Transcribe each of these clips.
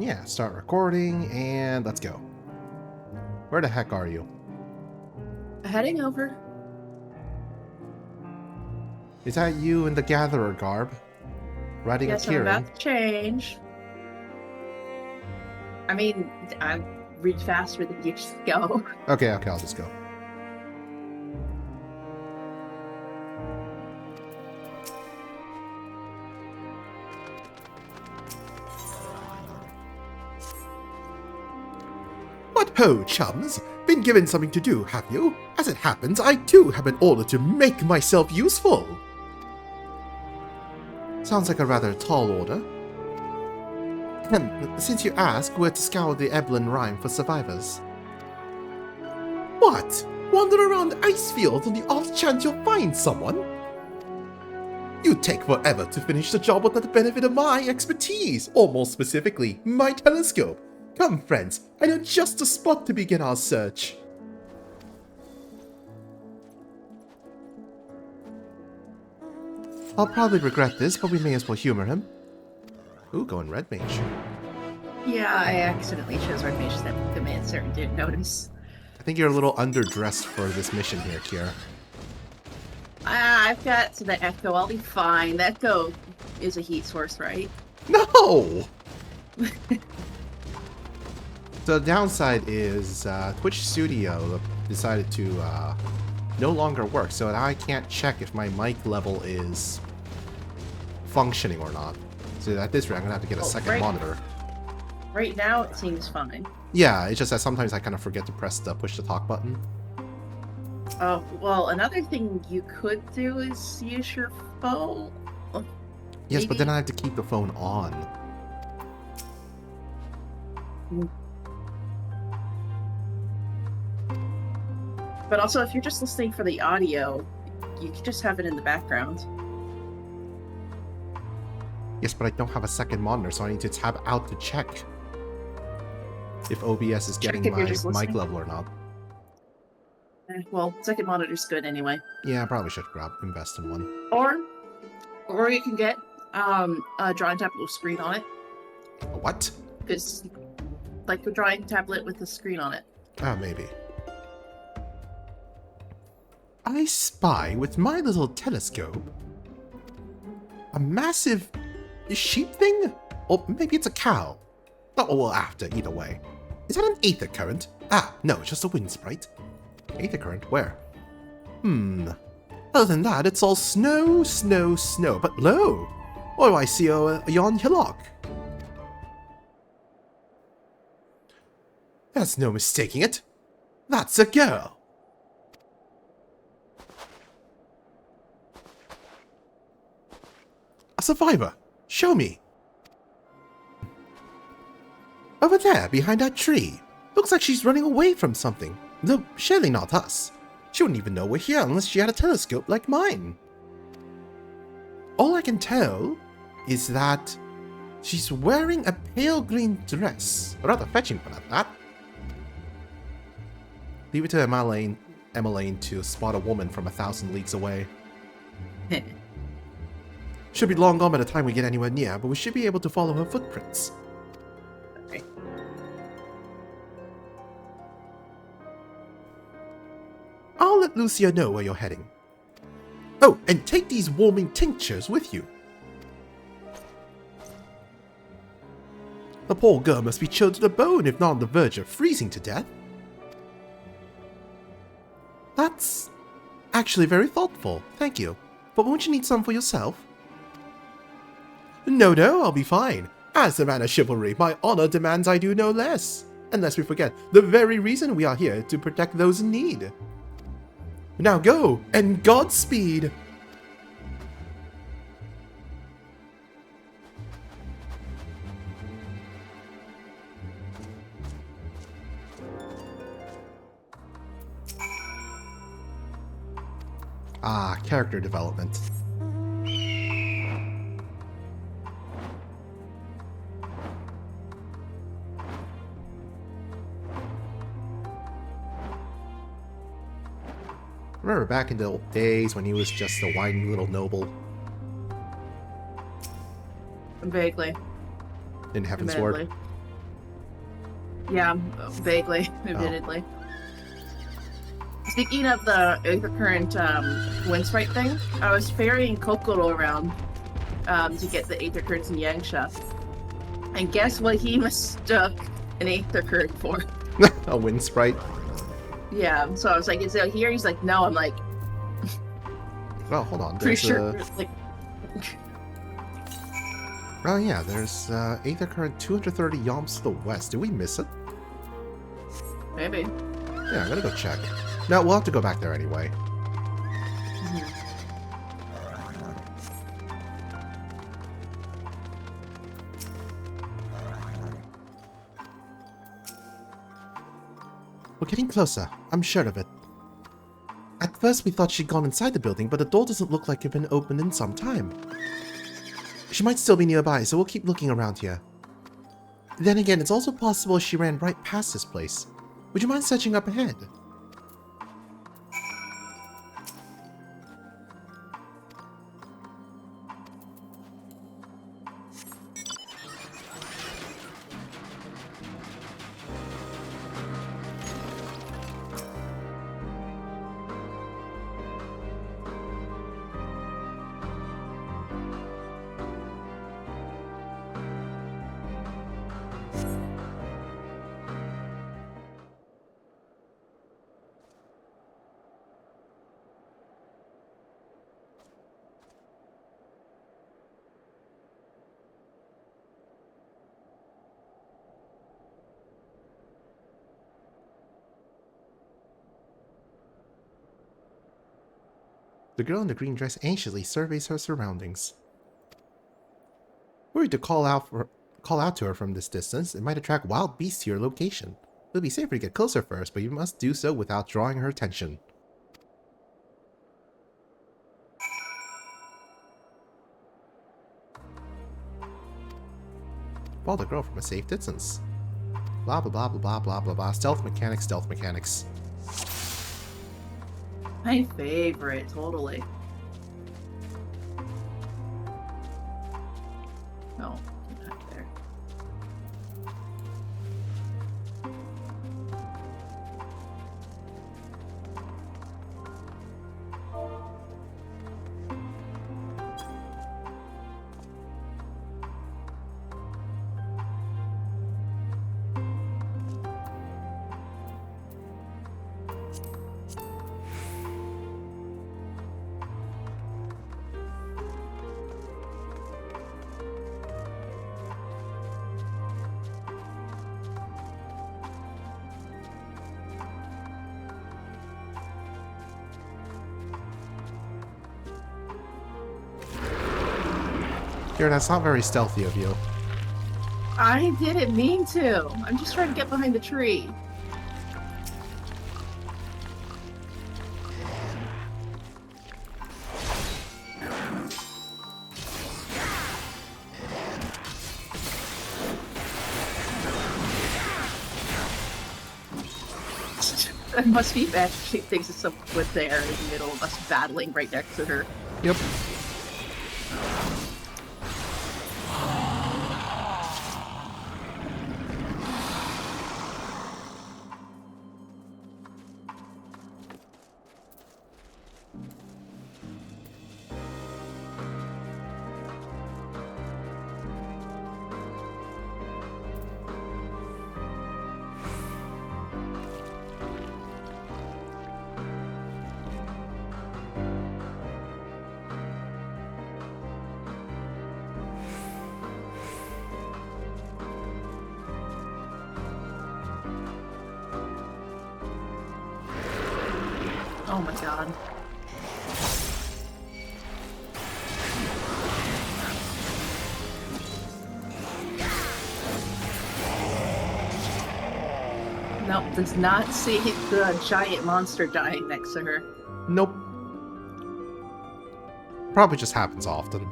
Yeah, start recording, and let's go. Where the heck are you? Heading over. Is that you in the Gatherer garb? Riding a Yes, I'm Kirin? about to change. I mean, I read faster than you just go. Okay, I'll just go. What ho, chums! Been given something to do, have you? As it happens, I too have been ordered to make myself useful. Sounds like a rather tall order. Since you ask, we're to scour the Eblin Rime for survivors. What? Wander around ice fields on the off chance you'll find someone? You'd take forever to finish the job without the benefit of my expertise, or more specifically, my telescope. Come, friends, I know just the spot to begin our search. I'll probably regret this, but we may as well humor him. Ooh, going Red Mage. Yeah, I accidentally chose Red Mage that the man certain didn't notice. I think you're a little underdressed for this mission here, Kira. I've got the Echo. I'll be fine. The Echo is a heat source, right? No! The downside is Twitch Studio decided to no longer work, so I can't check if my mic level is functioning or not. So at this rate, I'm going to have to get a second monitor. Right now, it seems fine. Yeah, it's just that sometimes I kind of forget to press the push to talk button. Oh, well, another thing you could do is use your phone. Yes, but then I have to keep the phone on. But also, if you're just listening for the audio, you can just have it in the background. Yes, but I don't have a second monitor, so I need to tab out to check if OBS is getting my mic level or not. Well, second monitor's good anyway. Yeah, I probably should invest in one. Or you can get a drawing tablet with screen on it. What? Because, like a drawing tablet with a screen on it. Ah, maybe. I spy with my little telescope a massive sheep thing? Or maybe it's a cow. Not what we're after, either way. Is that an aether current? Ah, no, it's just a wind sprite. Aether current? Where? Other than that, it's all snow, snow, snow. But lo! What do I see yon hillock? There's no mistaking it. That's a girl. A survivor. Show me. Over there, behind that tree. Looks like she's running away from something. Though, surely not us. She wouldn't even know we're here unless she had a telescope like mine. All I can tell is that she's wearing a pale green dress. Rather fetching one at that. Leave it to Emmeline to spot a woman from 1,000 leagues away. Should be long gone by the time we get anywhere near, but we should be able to follow her footprints. Okay. I'll let Lucia know where you're heading. Oh, and take these warming tinctures with you. The poor girl must be chilled to the bone, if not on the verge of freezing to death. That's actually very thoughtful, thank you. But won't you need some for yourself? No, I'll be fine. As a man of chivalry, my honor demands I do no less. And lest we forget, the very reason we are here to protect those in need. Now go, and Godspeed! Ah, character development. Remember back in the old days when he was just a whiny little noble Vaguely. in Heaven's Ward? Yeah, vaguely, admittedly. Speaking of the Aether-current wind sprite thing, I was ferrying Kokoro around to get the Aether-currents in Yangsha. And guess what he mistook an Aether-current for? A wind sprite. Yeah, so I was like, is it here? He's like, no. I'm like, Oh, hold on. pretty There's sure. Like, Oh yeah, there's Aether current 230 yalms to the west. Did we miss it? maybe. Yeah, I'm gonna go check. No, we'll have to go back there anyway. We're getting closer. I'm sure of it. At first we thought she'd gone inside the building, but the door doesn't look like it's been opened in some time. She might still be nearby, so we'll keep looking around here. Then again, it's also possible she ran right past this place. Would you mind searching up ahead? The girl in the green dress anxiously surveys her surroundings. Worried to call out to her from this distance, it might attract wild beasts to your location. It'll be safer to get closer first, but you must do so without drawing her attention. Follow the girl from a safe distance. Blah blah blah blah blah blah blah blah. Stealth mechanics, stealth mechanics. My favorite, totally. No, not there. Here, that's not very stealthy of you. I didn't mean to. I'm just trying to get behind the tree. It must be bad. She thinks it's someone there in the middle of us battling right next to her. Yep. Oh my god. Nope, does not see the giant monster dying next to her. Nope. Probably just happens often.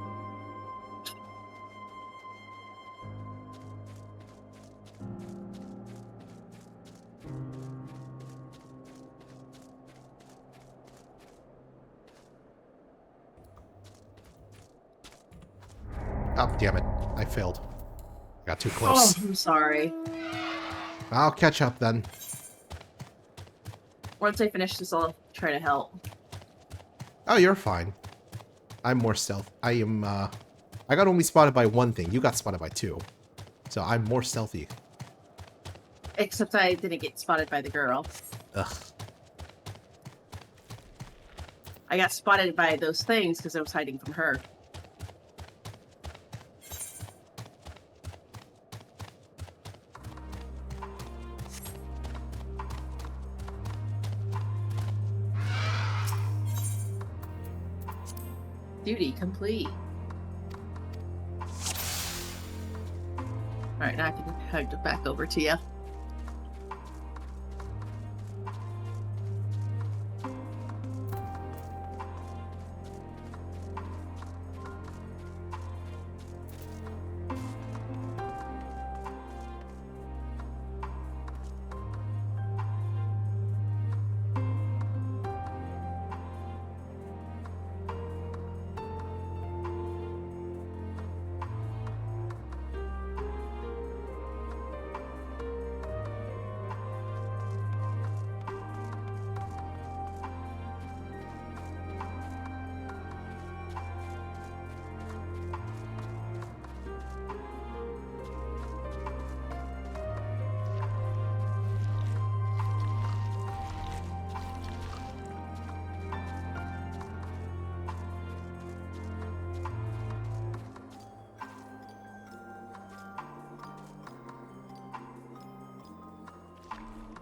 Oh, damn it. I failed. Got too close. Oh, I'm sorry. I'll catch up then. Once I finish this, I'll try to help. Oh, you're fine. I'm more stealth. I got only spotted by one thing. You got spotted by two. So I'm more stealthy. Except I didn't get spotted by the girl. Ugh. I got spotted by those things because I was hiding from her. Duty complete. Alright, now I can hand it back over to you.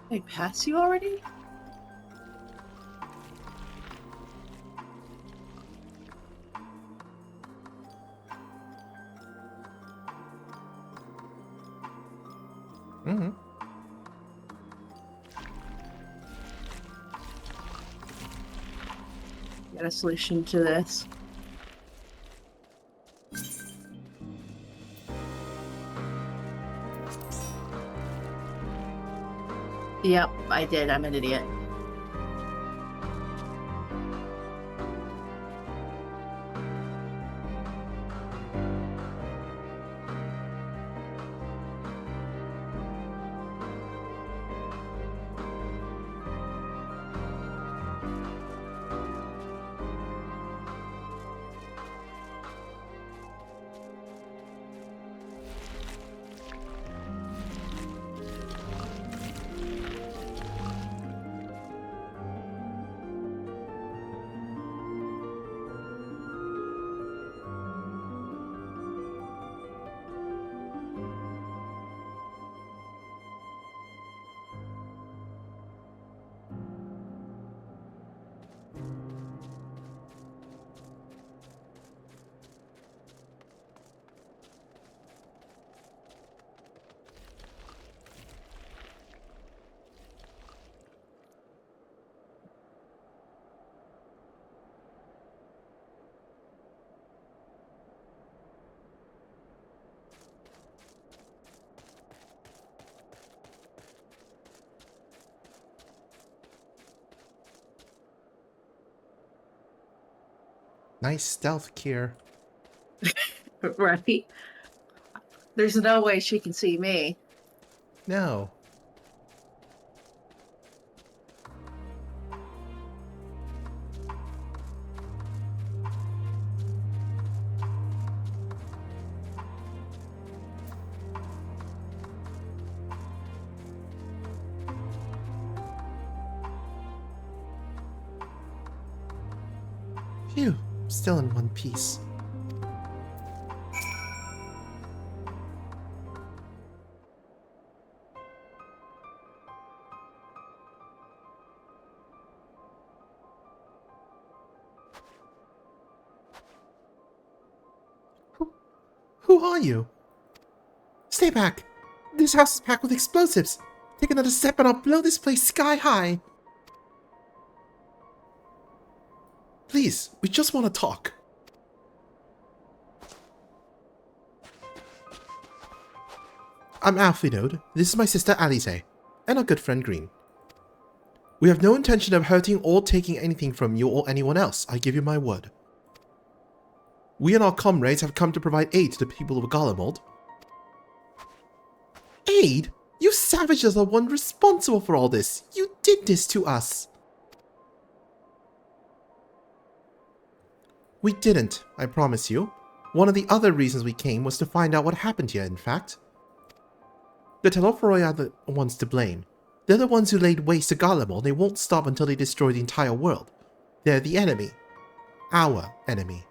I pass you already? Mm-hmm. Got a solution to this. Yep, I did. I'm an idiot. Nice stealth, Kier. Right? There's no way she can see me. No. Phew, still in one piece. Who are you? Stay back! This house is packed with explosives! Take another step and I'll blow this place sky high! Please, we just want to talk. I'm Alfie Node. This is my sister Alize, and our good friend Green. We have no intention of hurting or taking anything from you or anyone else, I give you my word. We and our comrades have come to provide aid to the people of Garlemald. Aid? You savages are the one responsible for all this! You did this to us! We didn't, I promise you. One of the other reasons we came was to find out what happened here, in fact. The Telophoroi are the ones to blame. They're the ones who laid waste to Garlemald. They won't stop until they destroy the entire world. They're the enemy. Our enemy.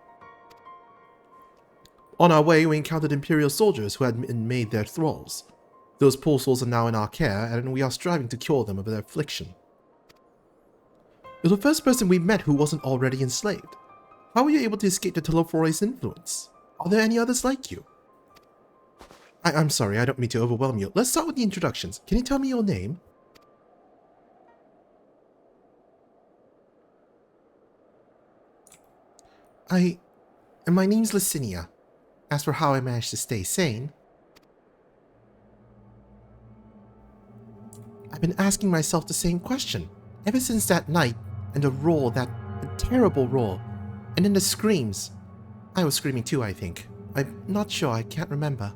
On our way, we encountered Imperial soldiers who had been made their thralls. Those poor souls are now in our care, and we are striving to cure them of their affliction. You're the first person we met who wasn't already enslaved. How were you able to escape the Telophoroi's influence? Are there any others like you? I'm sorry, I don't mean to overwhelm you. Let's start with the introductions. Can you tell me your name? My name's Licinia. As for how I managed to stay sane, I've been asking myself the same question. Ever since that night, and the roar, that terrible roar, and then the screams. I was screaming too, I think. I'm not sure, I can't remember.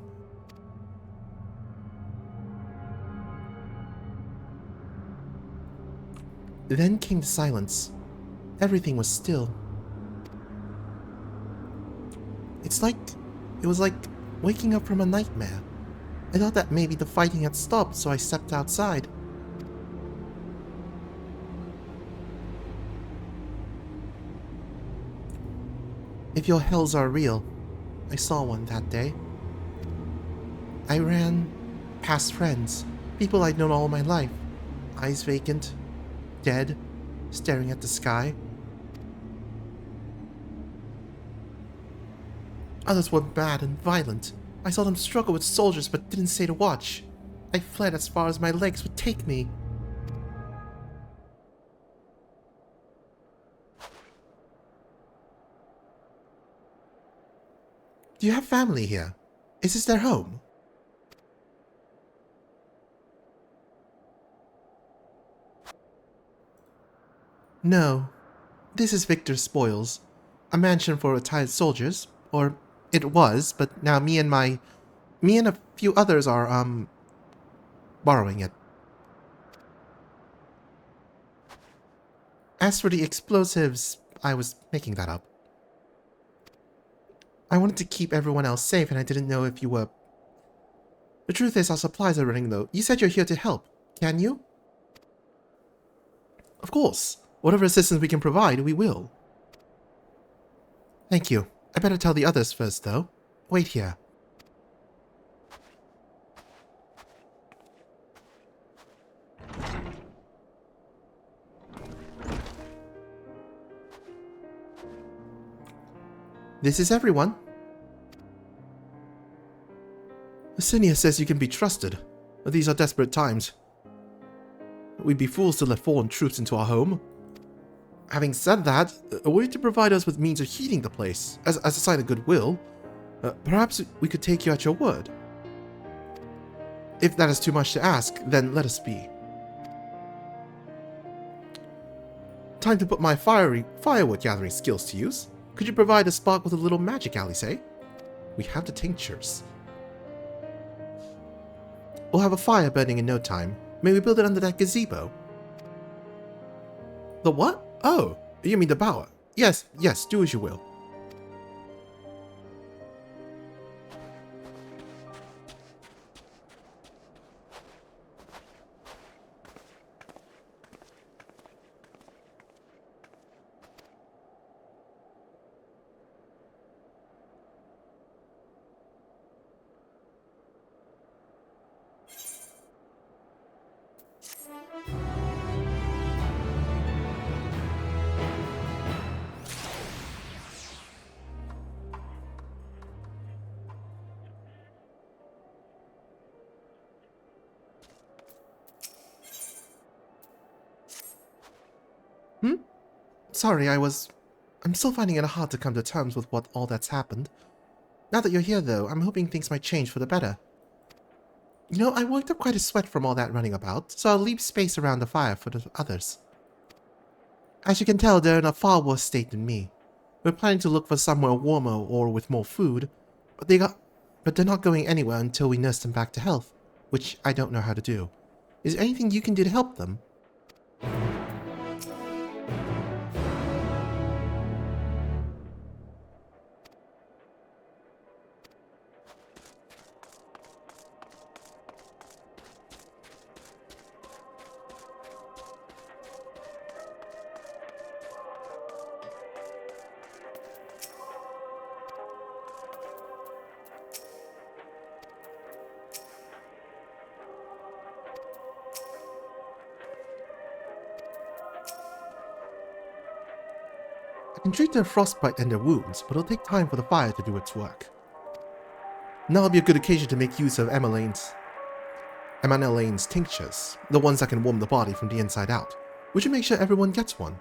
Then came the silence. Everything was still. It was like waking up from a nightmare. I thought that maybe the fighting had stopped, so I stepped outside. If your hells are real, I saw one that day. I ran past friends, people I'd known all my life, eyes vacant, dead, staring at the sky. Others were mad and violent. I saw them struggle with soldiers but didn't stay to watch. I fled as far as my legs would take me. Do you have family here? Is this their home? No. This is Victor's Spoils, a mansion for retired soldiers, or it was, but now me and a few others are, borrowing it. As for the explosives, I was making that up. I wanted to keep everyone else safe, and I didn't know if you were... The truth is, our supplies are running low. You said you're here to help. Can you? Of course. Whatever assistance we can provide, we will. Thank you. I better tell the others first, though. Wait here. This is everyone. Licinia says you can be trusted. These are desperate times. We'd be fools to let foreign troops into our home. Having said that, were you to provide us with means of heating the place, as a sign of goodwill, perhaps we could take you at your word. If that is too much to ask, then let us be. Time to put my firewood gathering skills to use. Could you provide a spark with a little magic, Alice? We have the tinctures. We'll have a fire burning in no time. May we build it under that gazebo? The what? Oh, you mean the bower. Yes, do as you will. Sorry, I'm still finding it hard to come to terms with all that's happened. Now that you're here, though, I'm hoping things might change for the better. You know, I worked up quite a sweat from all that running about, so I'll leave space around the fire for the others. As you can tell, they're in a far worse state than me. We're planning to look for somewhere warmer or with more food, but they're not going anywhere until we nurse them back to health. which I don't know how to do. Is there anything you can do to help them? I can treat their frostbite and their wounds, but it'll take time for the fire to do its work. Now will be a good occasion to make use of Emanelane's tinctures, the ones that can warm the body from the inside out. We should make sure everyone gets one.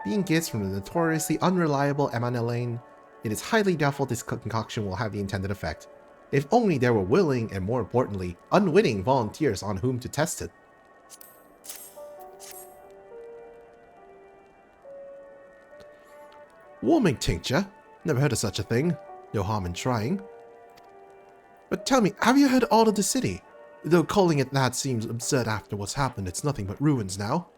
Being gifts from the notoriously unreliable Emanelane, it is highly doubtful this concoction will have the intended effect. If only there were willing and, more importantly, unwitting volunteers on whom to test it. Warming tincture? Never heard of such a thing. No harm in trying. But tell me, have you heard all of the city? Though calling it that seems absurd after what's happened, it's nothing but ruins now.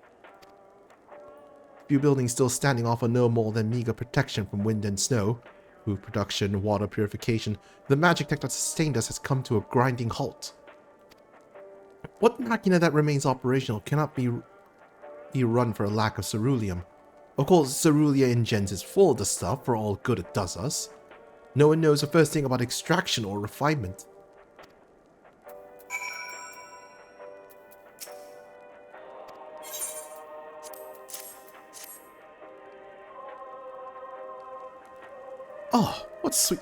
Few buildings still standing offer no more than meager protection from wind and snow. Food production, water purification, the magic tech that sustained us has come to a grinding halt. What machina that remains operational cannot be run for a lack of ceruleum. Of course, Cerulia Ingens is full of the stuff for all good it does us. No one knows the first thing about extraction or refinement. Oh, what sweet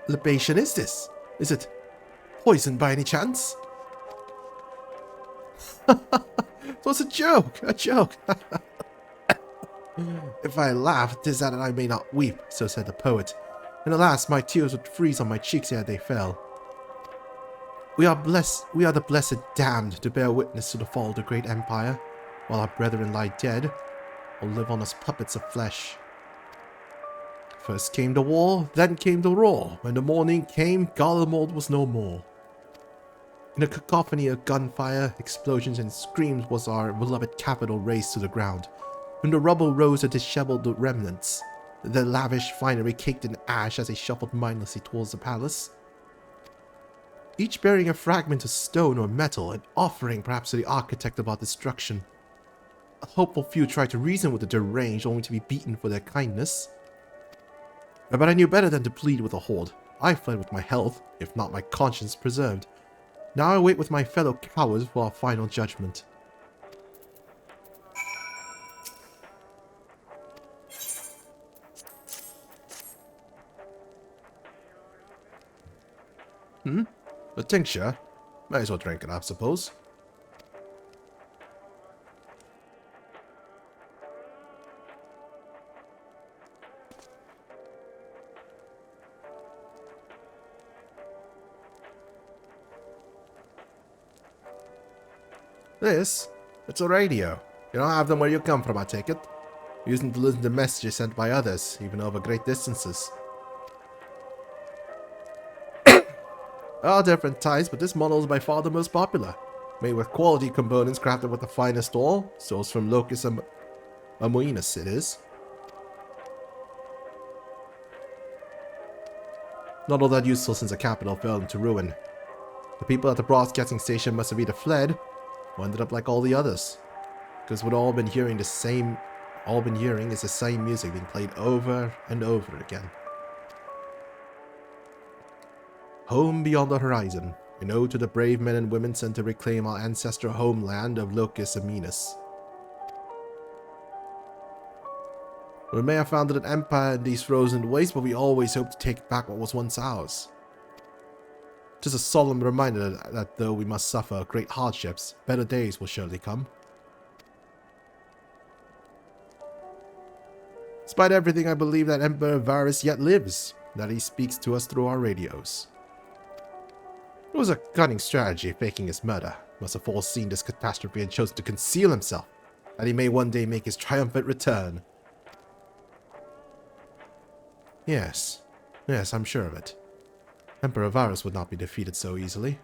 libation is this? Is it poison by any chance? It was a joke, a joke. If I laugh, 'tis that I may not weep, so said the poet. And alas, my tears would freeze on my cheeks ere they fell. We are the blessed damned to bear witness to the fall of the great empire, while our brethren lie dead, or live on as puppets of flesh. First came the war, then came the roar. When the morning came, Garlemald was no more. In a cacophony of gunfire, explosions, and screams was our beloved capital razed to the ground. From the rubble rose the disheveled remnants, the lavish finery caked in ash as they shuffled mindlessly towards the palace. Each bearing a fragment of stone or metal, an offering perhaps to the architect of our destruction. A hopeful few tried to reason with the deranged, only to be beaten for their kindness. But I knew better than to plead with the horde. I fled with my health, if not my conscience, preserved. Now I wait with my fellow cowards for our final judgment. A tincture? May as well drink it, I suppose. This? It's a radio. You don't have them where you come from, I take it. Using to listen to messages sent by others, even over great distances. All different types, but this model is by far the most popular. Made with quality components crafted with the finest ore, sourced from Locus Amoenus it is. Not all that useful since the capital fell into ruin. The people at the broadcasting station must have either fled, or ended up like all the others. Because we've all been hearing is the same music being played over and over again. Home beyond the horizon, an ode to the brave men and women sent to reclaim our ancestral homeland of Locus Amoenus. We may have founded an empire in these frozen wastes, but we always hope to take back what was once ours. 'Tis a solemn reminder that though we must suffer great hardships, better days will surely come. Despite everything, I believe that Emperor Varus yet lives, that he speaks to us through our radios. It was a cunning strategy faking his murder. Must have foreseen this catastrophe and chosen to conceal himself. that he may one day make his triumphant return. Yes. Yes, I'm sure of it. Emperor Varus would not be defeated so easily.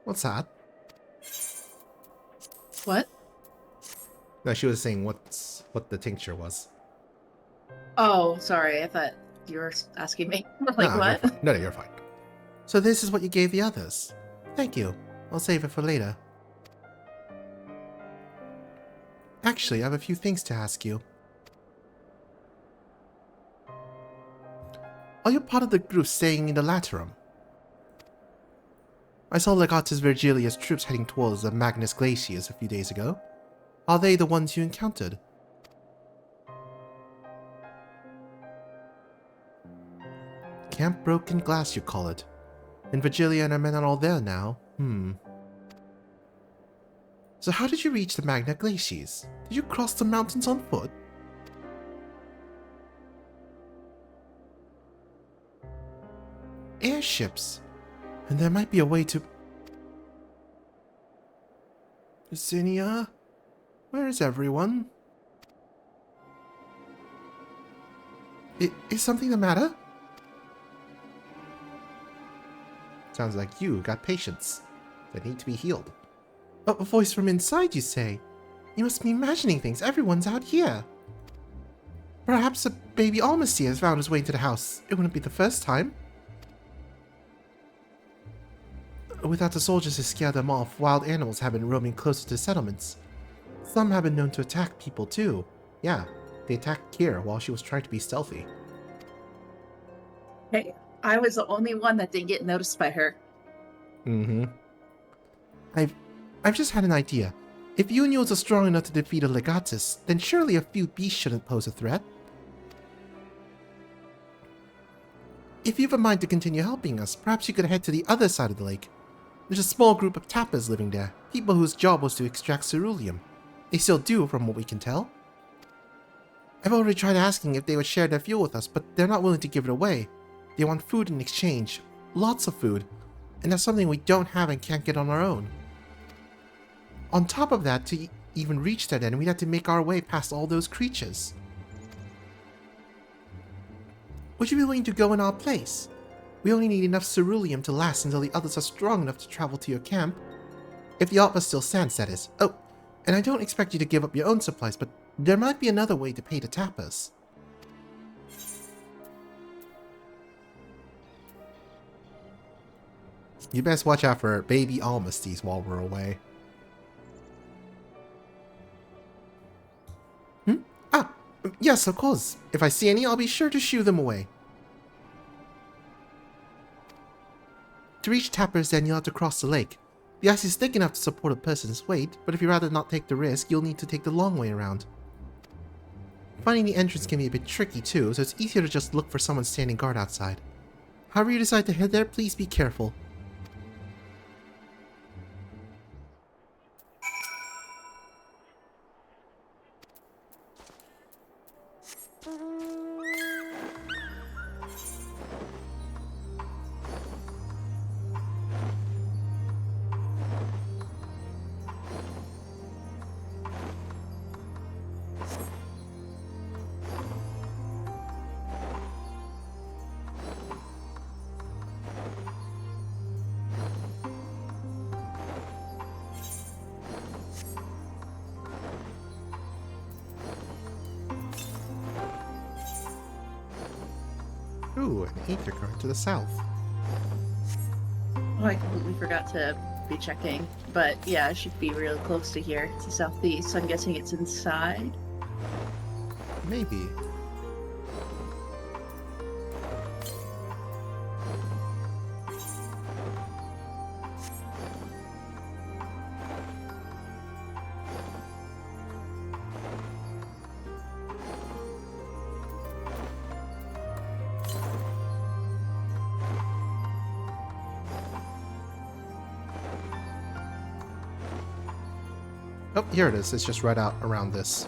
What's that? What? No, she was saying what the tincture was. Oh, sorry. I thought you were asking me. Like, No, you're what? fine. No, you're fine. So this is what you gave the others. Thank you. I'll save it for later. Actually, I have a few things to ask you. Are you part of the group staying in the Laterum? I saw Legatus Virgilia's troops heading towards the Magnus Glaciers a few days ago. Are they the ones you encountered? Camp Broken Glass, you call it. And Virgilia and her men are all there now. So how did you reach the Magna Glaciers? Did you cross the mountains on foot? Airships. And there might be a way to... Zinnia? Where is everyone? Is something the matter? Sounds like you got patients that need to be healed. A voice from inside, you say? You must be imagining things. Everyone's out here. Perhaps a baby Almasty has found his way into the house. It wouldn't be the first time. Without the soldiers to scare them off, wild animals have been roaming closer to settlements. Some have been known to attack people too. Yeah, they attacked Kira while she was trying to be stealthy. Hey, I was the only one that didn't get noticed by her. I've just had an idea. If Unions are strong enough to defeat a Legatus, then surely a few beasts shouldn't pose a threat. If you have a mind to continue helping us, perhaps you could head to the other side of the lake. There's a small group of tappers living there, people whose job was to extract ceruleum. They still do, from what we can tell. I've already tried asking if they would share their fuel with us, but they're not willing to give it away. They want food in exchange. Lots of food. And that's something we don't have and can't get on our own. On top of that, to even reach that end, we'd have to make our way past all those creatures. Would you be willing to go in our place? We only need enough ceruleum to last until the others are strong enough to travel to your camp. If the offer still stands, that is. Oh, and I don't expect you to give up your own supplies, but there might be another way to pay the tappers. You best watch out for baby Almasties while we're away. Ah, yes, of course. If I see any, I'll be sure to shoo them away. To reach tappers, then you'll have to cross the lake. The ice is thick enough to support a person's weight, but if you'd rather not take the risk, you'll need to take the long way around. Finding the entrance can be a bit tricky too, so it's easier to just look for someone standing guard outside. However you decide to head there, please be careful. Ooh, an aether current to the south. Oh, I completely forgot to be checking. But yeah, it should be real close to here. It's the southeast, so I'm guessing it's inside. Maybe. Oh, here it is. It's just right out around this.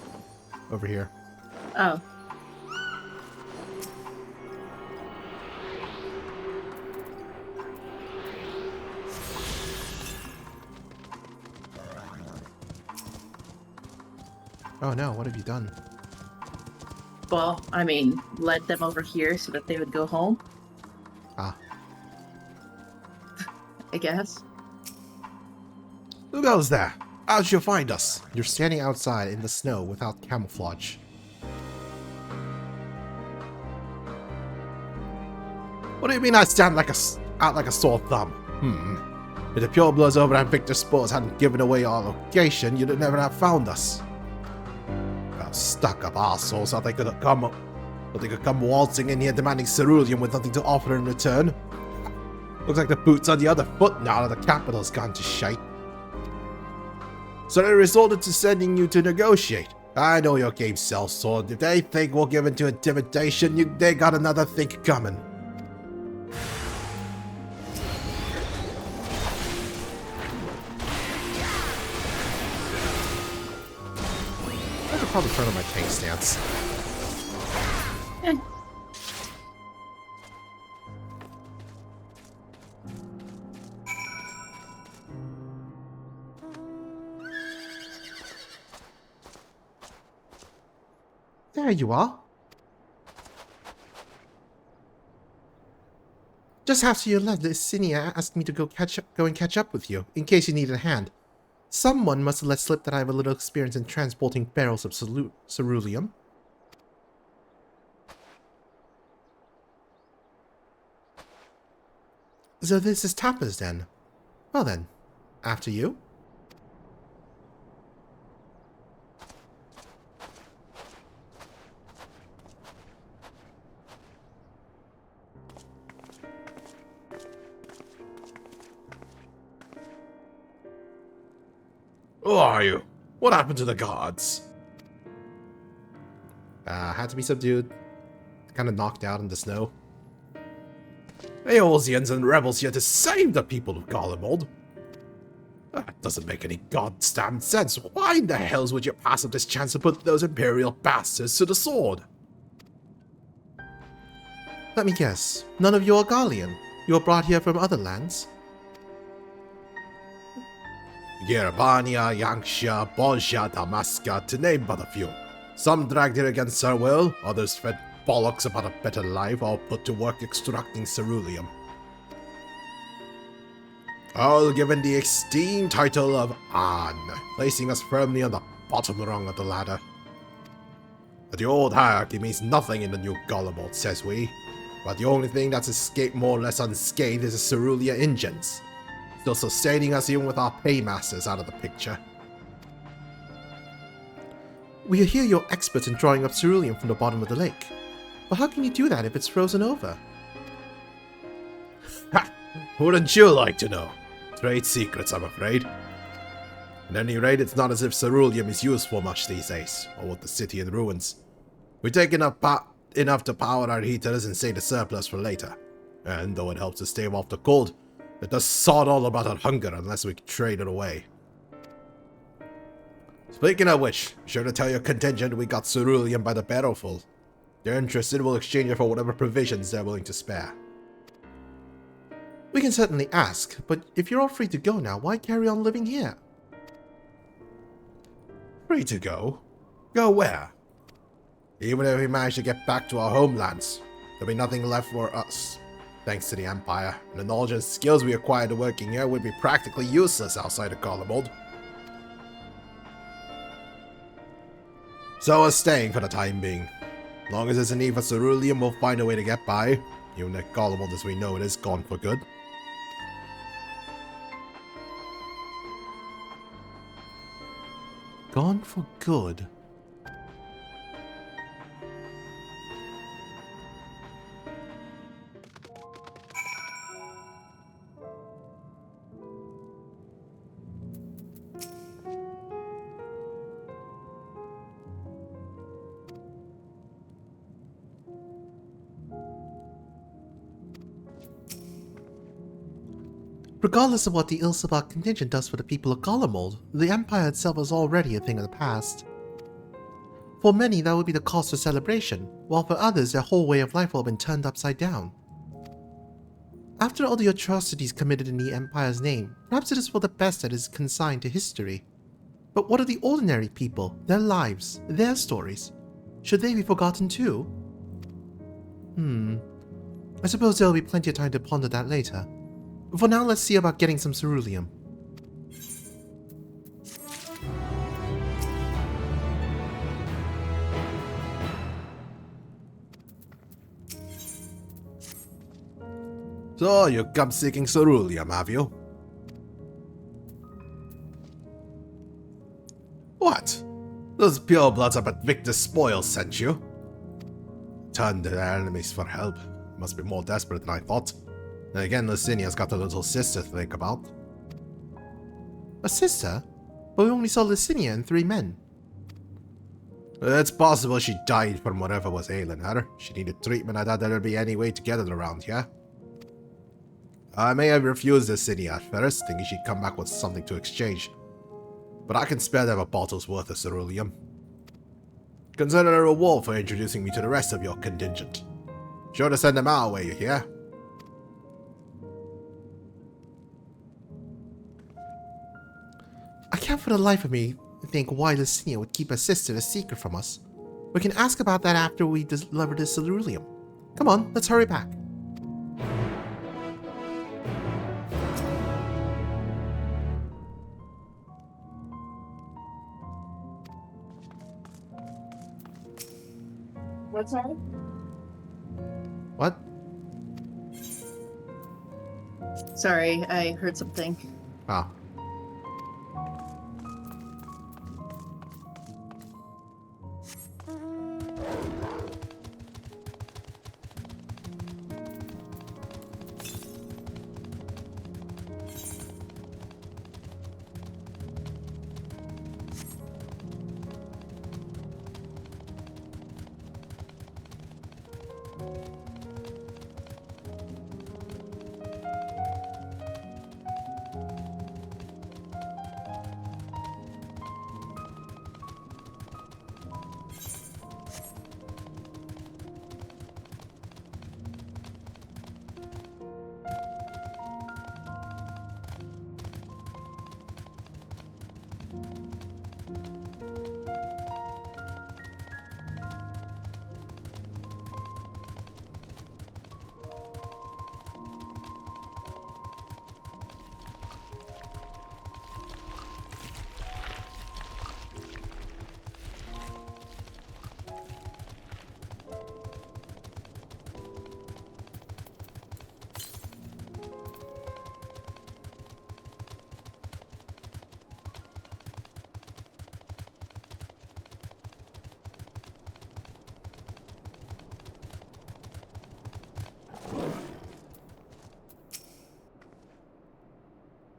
Over here. Oh. Oh no, what have you done? Well, I mean, led them over here so that they would go home, Ah. I guess. Who goes there? How'd you find us? You're standing outside in the snow without camouflage. What do you mean I stand out like a sore thumb? If the purebloods over at Victor Sports hadn't given away our location, you'd never have found us. Well, stuck-up assholes thought they could come waltzing in here demanding ceruleum with nothing to offer in return. Looks like the boot's on the other foot now that the capital's gone to shite. So they resorted to sending you to negotiate. I know your game sells, Sword. If they think we'll give in to intimidation, they got another thing coming. I could probably turn on my tank stance. Eh. There you are. Just after you left, Cinia asked me to go and catch up with you, in case you needed a hand. Someone must have let slip that I have a little experience in transporting barrels of ceruleum. So this is tapas then. Well then, after you? Who are you? What happened to the guards? Had to be subdued. Kind of knocked out in the snow. Eosians and rebels here to save the people of Garlemald. That doesn't make any goddamn sense. Why in the hells would you pass up this chance to put those Imperial bastards to the sword? Let me guess. None of you are Garlean. You were brought here from other lands. Yerbania, Yanxia, Bolsha, Damaska, to name but a few. Some dragged here against their will, others fed bollocks about a better life, all put to work extracting ceruleum. All given the esteemed title of An, placing us firmly on the bottom rung of the ladder. But the old hierarchy means nothing in the new Garlemald, says we. But the only thing that's escaped more or less unscathed is the Cerulia engines. Still sustaining us even with our paymasters out of the picture. We hear you're experts in drawing up ceruleum from the bottom of the lake. But how can you do that if it's frozen over? Ha! Wouldn't you like to know? Trade secrets, I'm afraid. At any rate, it's not as if ceruleum is useful much these days, or with the city in ruins. We take enough to power our heaters and save the surplus for later. And though it helps to stave off the cold, it does sod all about our hunger unless we trade it away. Speaking of which, be sure to tell your contingent we got ceruleum by the barrelful. If they're interested, we'll exchange it for whatever provisions they're willing to spare. We can certainly ask, but if you're all free to go now, why carry on living here? Free to go? Go where? Even if we manage to get back to our homelands, there'll be nothing left for us. Thanks to the Empire, and the knowledge and skills we acquired working here would be practically useless outside of Garlemald. So we're staying for the time being. As long as there's a need for ceruleum, we'll find a way to get by, even if Garlemald as we know it is gone for good. Gone for good. Regardless of what the Ilsabak contingent does for the people of Garlemald, the Empire itself is already a thing of the past. For many, that would be the cause for celebration, while for others, their whole way of life will have been turned upside down. After all the atrocities committed in the Empire's name, perhaps it is for the best that it is consigned to history. But what of the ordinary people, their lives, their stories? Should they be forgotten too? I suppose there will be plenty of time to ponder that later. For now, let's see about getting some ceruleum. So, you come seeking ceruleum, have you? What? Those purebloods up at Victor's Spoils sent you? Turned to their enemies for help. Must be more desperate than I thought. And again, Licinia's got a little sister to think about. A sister? But we only saw Licinia and 3 men. It's possible she died from whatever was ailing her. She needed treatment. I doubt there'd be any way to get it around here. I may have refused Licinia at first, thinking she'd come back with something to exchange. But I can spare them a bottle's worth of ceruleum. Consider it a reward for introducing me to the rest of your contingent. Sure to send them our way, you hear? I can't for the life of me think why Licinia would keep her sister a secret from us. We can ask about that after we deliver the ceruleum. Come on, let's hurry back. What's that? What? Sorry, I heard something. Oh.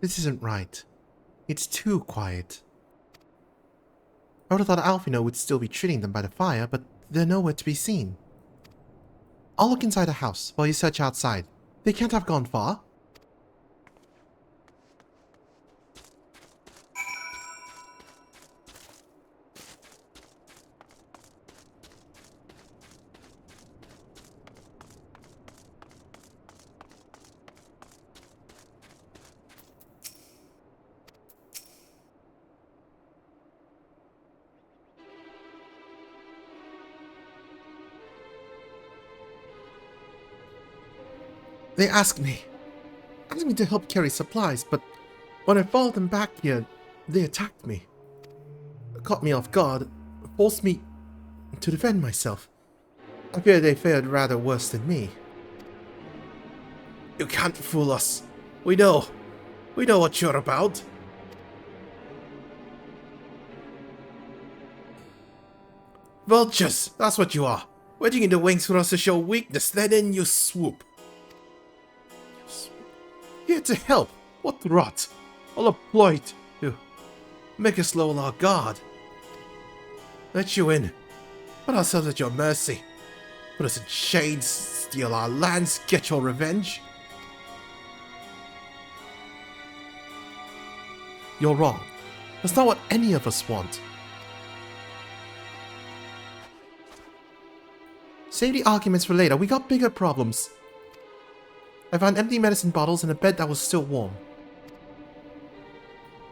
This isn't right. It's too quiet. I would have thought Alfino would still be treating them by the fire, but they're nowhere to be seen. I'll look inside the house while you search outside. They can't have gone far. They asked me to help carry supplies, but when I followed them back here, they attacked me. Caught me off guard, forced me to defend myself. I fear they fared rather worse than me. You can't fool us. We know what you're about. Vultures, that's what you are. Wedging into wings for us to show weakness, then in you swoop. Here to help. What rot. All a ploy to make us lower our guard. Let you in. Put ourselves at your mercy. Put us in chains, steal our lands, get your revenge. You're wrong. That's not what any of us want. Save the arguments for later. We got bigger problems. I found empty medicine bottles and a bed that was still warm.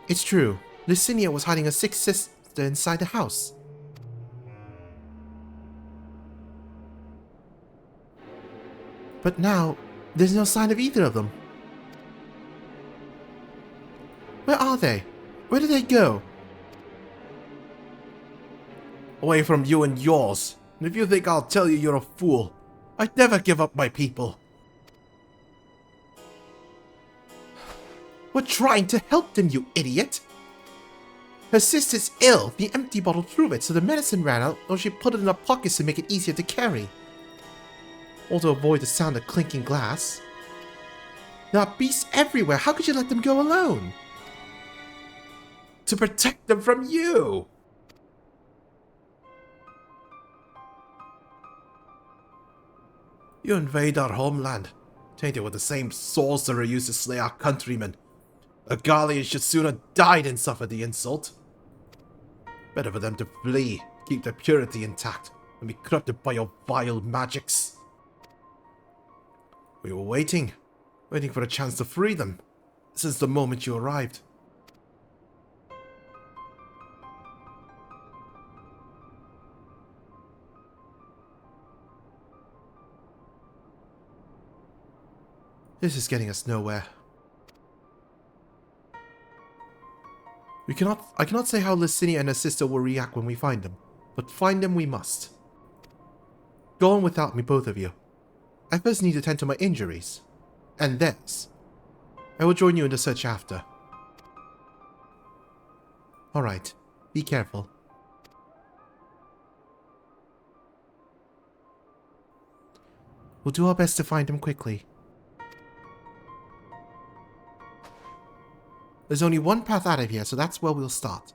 It's true. Licinia was hiding a sick sister inside the house. But now, there's no sign of either of them. Where are they? Where did they go? Away from you and yours. And if you think I'll tell you, you're a fool. I'd never give up my people. We're trying to help them, you idiot. Her sister's ill. The empty bottle threw it, so the medicine ran out, or she put it in her pockets to make it easier to carry. Or to avoid the sound of clinking glass. There are beasts everywhere. How could you let them go alone? To protect them from you! You invade our homeland, tainted with the same sorcerer used to slay our countrymen. A Garlean should sooner die than suffer the insult. Better for them to flee, keep their purity intact, and be corrupted by your vile magics. We were waiting for a chance to free them, since the moment you arrived. This is getting us nowhere. I cannot say how Licinia and her sister will react when we find them, but find them we must. Go on without me, both of you. I first need to tend to my injuries. And theirs. I will join you in the search after. Alright, be careful. We'll do our best to find them quickly. There's only one path out of here, so that's where we'll start.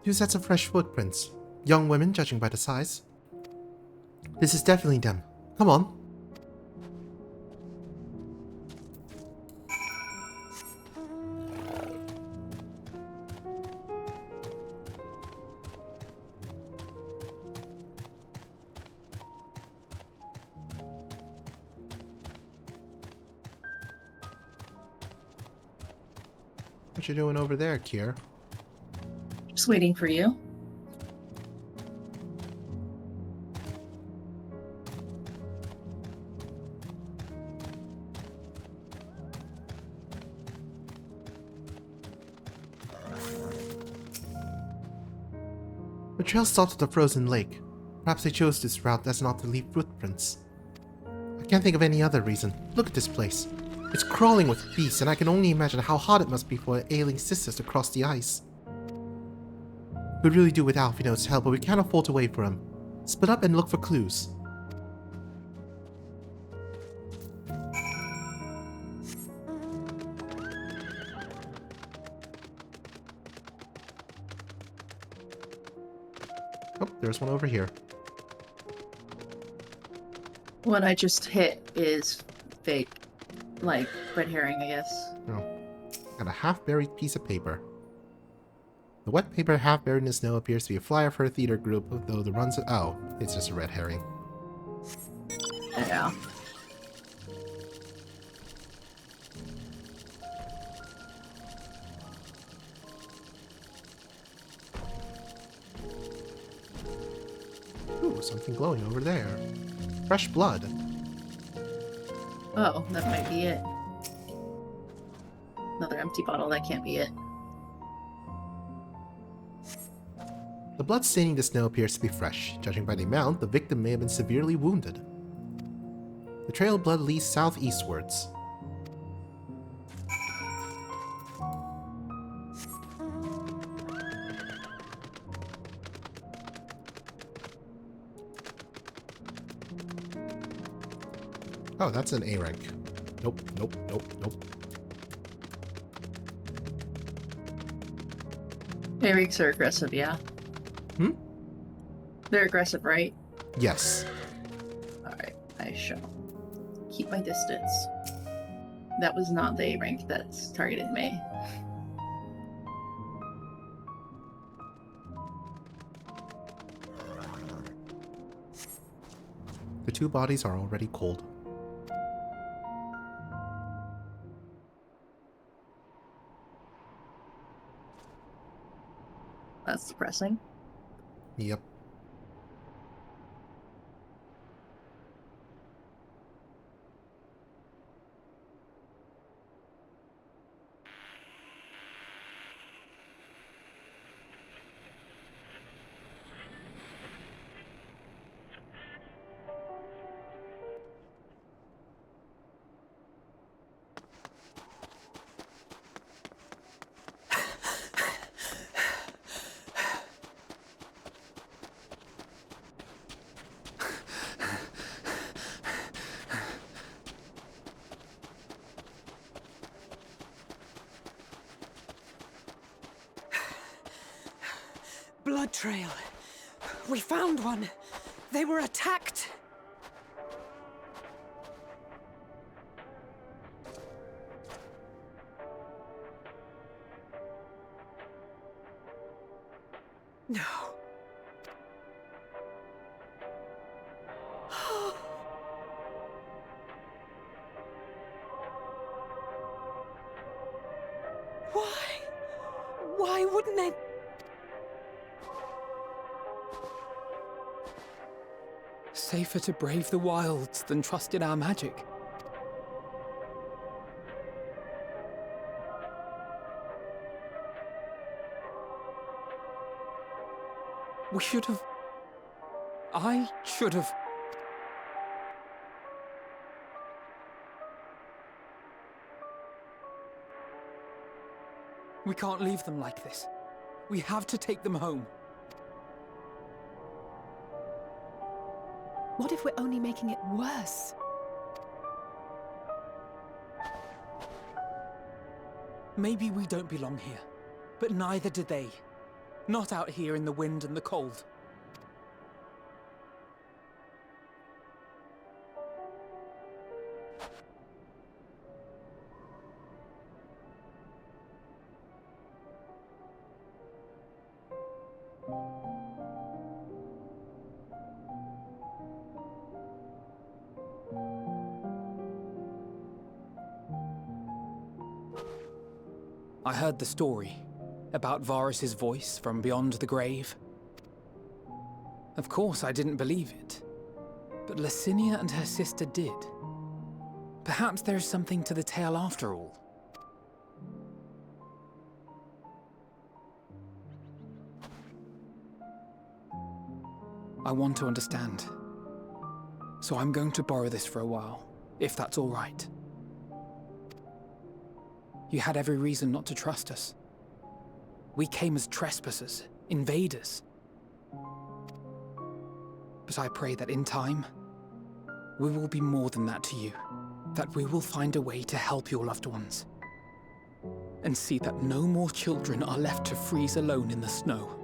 Two sets of fresh footprints. Young women, judging by the size. This is definitely them. Come on. What you doing over there, Kier? Just waiting for you. The trail stops at the frozen lake. Perhaps they chose this route as not to leave footprints. I can't think of any other reason. Look at this place. It's crawling with beasts, and I can only imagine how hard it must be for ailing sisters to cross the ice. We'd really do with Alfino's help, but we can't afford to wait for him. Split up and look for clues. Oh, there's one over here. What I just hit is fake. Like, red herring, I guess. Oh. Got a half-buried piece of paper. The wet paper half buried in the snow appears to be a flyer for a theater group, though the runs... Oh, it's just a red herring. Yeah. Ooh, something glowing over there. Fresh blood. Oh, that might be it. Another empty bottle, that can't be it. The blood staining the snow appears to be fresh. Judging by the amount, the victim may have been severely wounded. The trail of blood leads southeastwards. Oh, that's an A rank. Nope, nope, nope, nope. Herrigs are aggressive, yeah. Hmm? They're aggressive, right? Yes. Alright, I shall keep my distance. That was not the A rank that's targeted me. The two bodies are already cold. That's depressing. Yep. Blood trail. We found one. They were attacked. No. Why? Why wouldn't they? Safer to brave the wilds than trust in our magic. We should have... I should have... We can't leave them like this. We have to take them home. What if we're only making it worse? Maybe we don't belong here, but neither do they. Not out here in the wind and the cold. I heard the story about Varus's voice from beyond the grave. Of course, I didn't believe it, but Licinia and her sister did. Perhaps there is something to the tale after all. I want to understand, so I'm going to borrow this for a while, if that's all right. You had every reason not to trust us. We came as trespassers, invaders. But I pray that in time, we will be more than that to you. That we will find a way to help your loved ones. And see that no more children are left to freeze alone in the snow.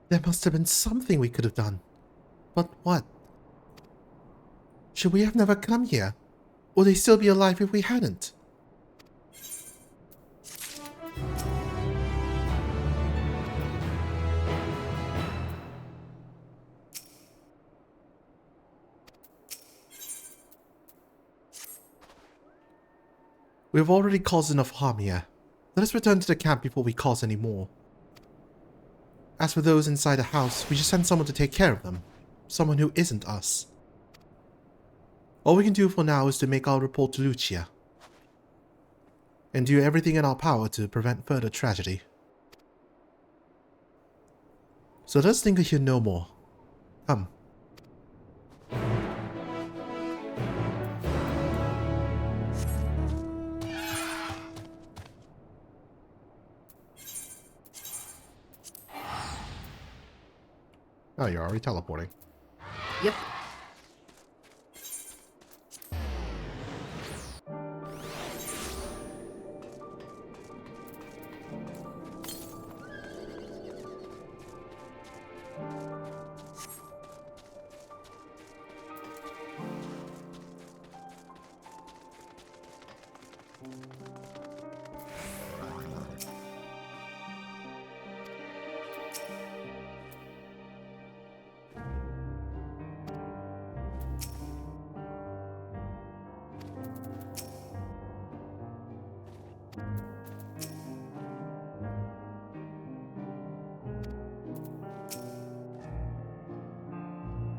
There must have been something we could have done. But what? Should we have never come here? Would they still be alive if we hadn't? We've already caused enough harm here. Let us return to the camp before we cause any more. As for those inside the house, we should send someone to take care of them. Someone who isn't us. All we can do for now is to make our report to Lucia. And do everything in our power to prevent further tragedy. So let us linger here no more. Come. Oh, you're already teleporting. Yep.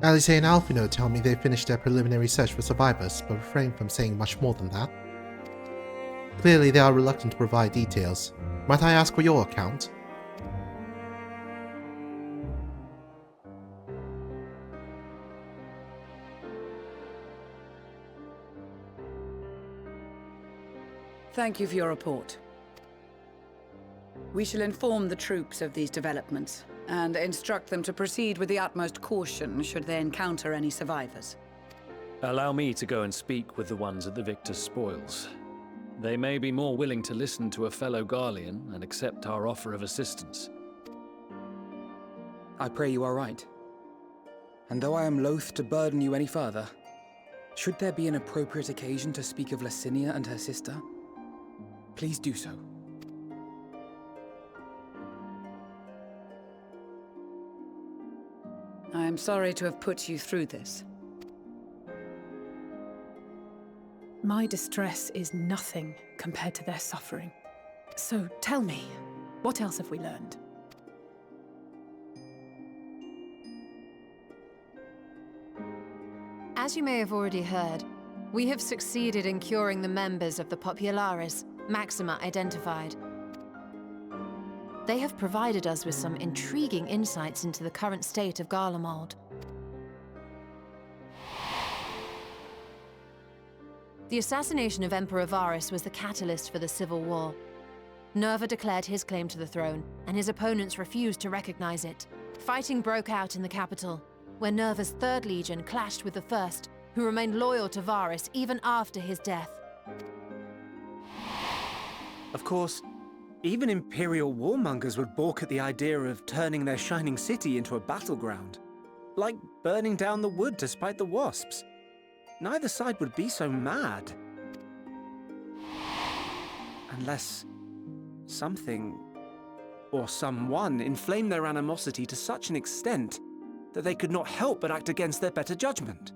Alice and Alfino tell me they finished their preliminary search for survivors, but refrain from saying much more than that. Clearly, they are reluctant to provide details. Might I ask for your account? Thank you for your report. We shall inform the troops of these developments and instruct them to proceed with the utmost caution should they encounter any survivors. Allow me to go and speak with the ones at the victor's spoils. They may be more willing to listen to a fellow Garlean and accept our offer of assistance. I pray you are right. And though I am loath to burden you any further, should there be an appropriate occasion to speak of Licinia and her sister, please do so. I am sorry to have put you through this. My distress is nothing compared to their suffering. So tell me, what else have we learned? As you may have already heard, we have succeeded in curing the members of the Popularis, Maxima identified. They have provided us with some intriguing insights into the current state of Garlemald. The assassination of Emperor Varus was the catalyst for the civil war. Nerva declared his claim to the throne, and his opponents refused to recognize it. Fighting broke out in the capital, where Nerva's Third Legion clashed with the First, who remained loyal to Varus even after his death. Of course, even Imperial warmongers would balk at the idea of turning their shining city into a battleground. Like burning down the wood to spite the wasps. Neither side would be so mad. Unless something or someone inflamed their animosity to such an extent that they could not help but act against their better judgment.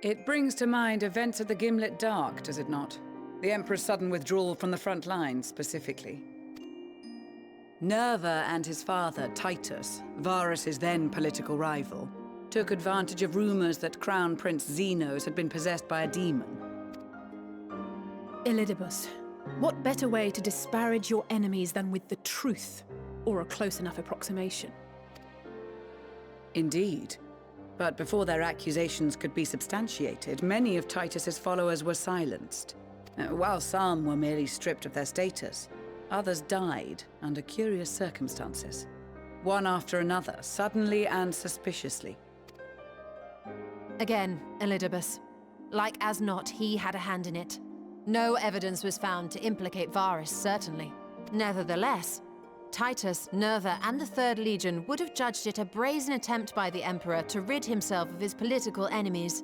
It brings to mind events at the Gimlet Dark, does it not? The Emperor's sudden withdrawal from the front lines, specifically. Nerva and his father, Titus, Varus's then political rival, took advantage of rumors that Crown Prince Xenos had been possessed by a demon. Elidibus, what better way to disparage your enemies than with the truth, or a close enough approximation? Indeed. But before their accusations could be substantiated, many of Titus's followers were silenced. While some were merely stripped of their status, others died under curious circumstances. One after another, suddenly and suspiciously. Again, Elidibus. Like as not, he had a hand in it. No evidence was found to implicate Varus, certainly. Nevertheless, Titus, Nerva, and the Third Legion would have judged it a brazen attempt by the Emperor to rid himself of his political enemies.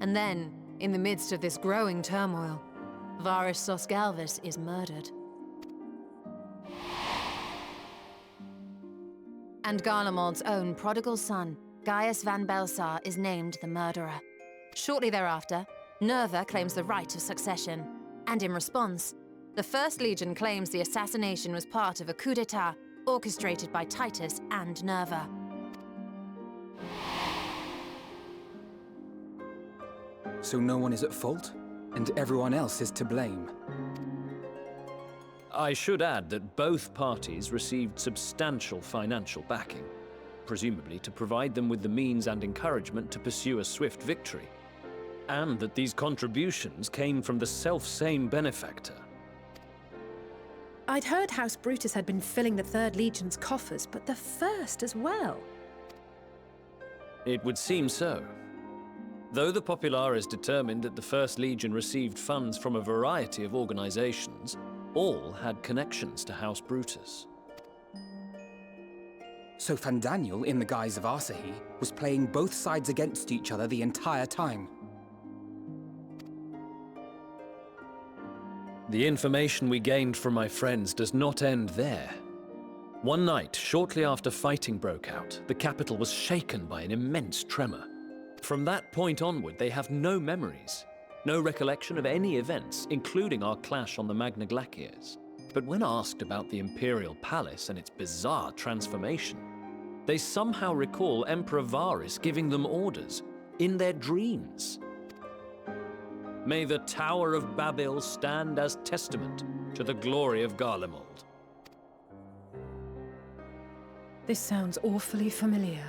And then, in the midst of this growing turmoil, Varus Sosgalvis is murdered. And Garlemald's own prodigal son, Gaius van Belsar, is named the murderer. Shortly thereafter, Nerva claims the right of succession, and in response, the First Legion claims the assassination was part of a coup d'etat orchestrated by Titus and Nerva. So no one is at fault, and everyone else is to blame. I should add that both parties received substantial financial backing, presumably to provide them with the means and encouragement to pursue a swift victory, and that these contributions came from the self-same benefactor. I'd heard House Brutus had been filling the Third Legion's coffers, but the First as well. It would seem so. Though the Populares determined that the First Legion received funds from a variety of organizations, all had connections to House Brutus. So Fandaniel, in the guise of Asahi, was playing both sides against each other the entire time. The information we gained from my friends does not end there. One night, shortly after fighting broke out, the capital was shaken by an immense tremor. From that point onward, they have no memories, no recollection of any events, including our clash on the Magna Glaciers. But when asked about the Imperial Palace and its bizarre transformation, they somehow recall Emperor Varus giving them orders in their dreams. May the Tower of Babel stand as testament to the glory of Garlemald. This sounds awfully familiar.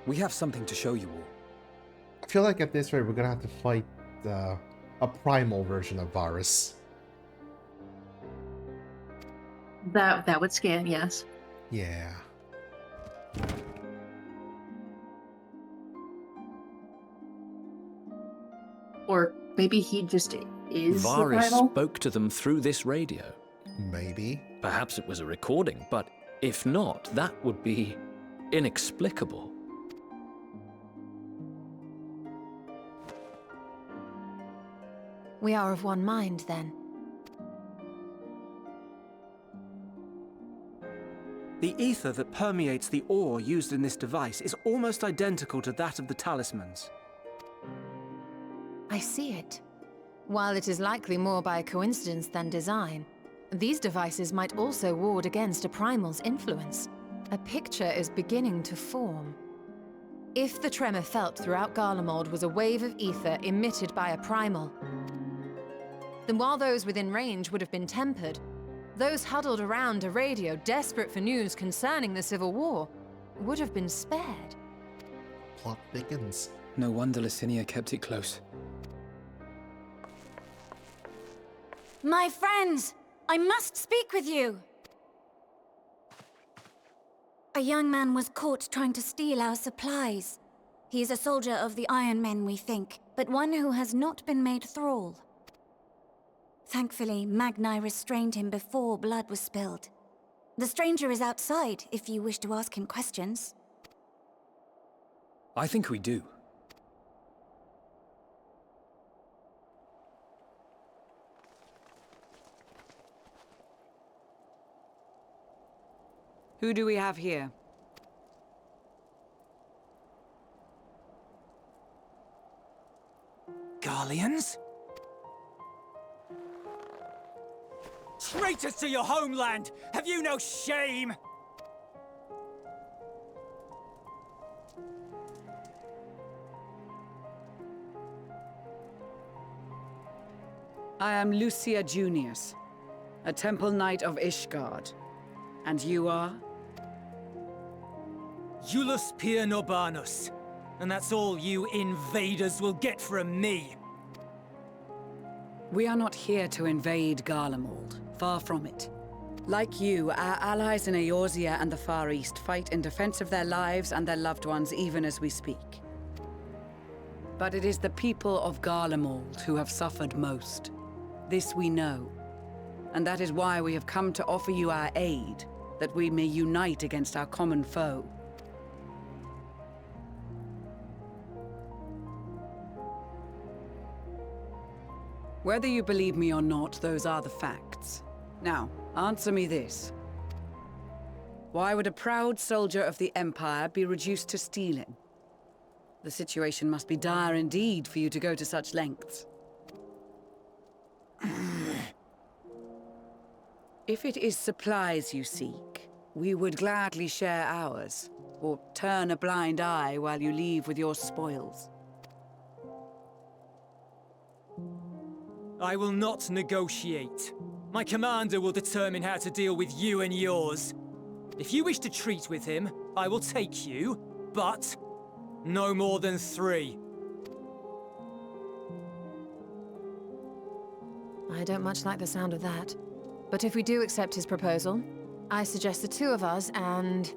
We have something to show you all. I feel like at this rate we're gonna have to fight a primal version of Varus. That would scan, yes. Yeah. Or maybe he just is Varus the primal? spoke to them through this radio. Maybe. Perhaps it was a recording, but if not, that would be inexplicable. We are of one mind, then. The ether that permeates the ore used in this device is almost identical to that of the talismans. I see it. While it is likely more by coincidence than design, these devices might also ward against a primal's influence. A picture is beginning to form. If the tremor felt throughout Garlemald was a wave of ether emitted by a primal, then while those within range would have been tempered, those huddled around a radio desperate for news concerning the Civil War would have been spared. Plot thickens. No wonder Licinia kept it close. My friends, I must speak with you. A young man was caught trying to steal our supplies. He is a soldier of the Iron Men, we think, but one who has not been made thrall. Thankfully, Magni restrained him before blood was spilled. The stranger is outside, if you wish to ask him questions. I think we do. Who do we have here? Garleans? Traitors to your homeland! Have you no shame? I am Lucia Junius, a Temple Knight of Ishgard. And you are? Iulus Pier Norbanus. And that's all you invaders will get from me. We are not here to invade Garlemald. Far from it. Like you, our allies in Eorzea and the Far East fight in defense of their lives and their loved ones even as we speak. But it is the people of Garlemald who have suffered most. This we know. And that is why we have come to offer you our aid, that we may unite against our common foe. Whether you believe me or not, those are the facts. Now, answer me this. Why would a proud soldier of the Empire be reduced to stealing? The situation must be dire indeed for you to go to such lengths. If it is supplies you seek, we would gladly share ours, or turn a blind eye while you leave with your spoils. I will not negotiate. My commander will determine how to deal with you and yours. If you wish to treat with him, I will take you, but no more than 3. I don't much like the sound of that. But if we do accept his proposal, I suggest the two of us and...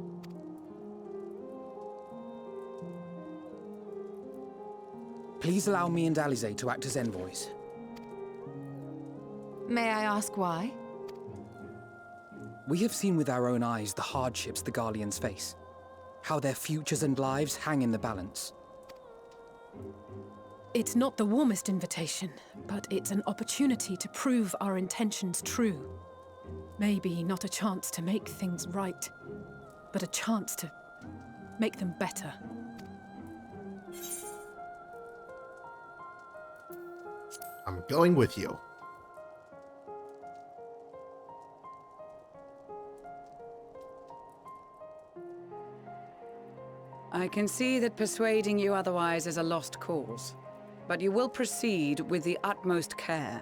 Please allow me and Alize to act as envoys. May I ask why? We have seen with our own eyes the hardships the Garleans face. How their futures and lives hang in the balance. It's not the warmest invitation, but it's an opportunity to prove our intentions true. Maybe not a chance to make things right, but a chance to make them better. I'm going with you. I can see that persuading you otherwise is a lost cause, but you will proceed with the utmost care.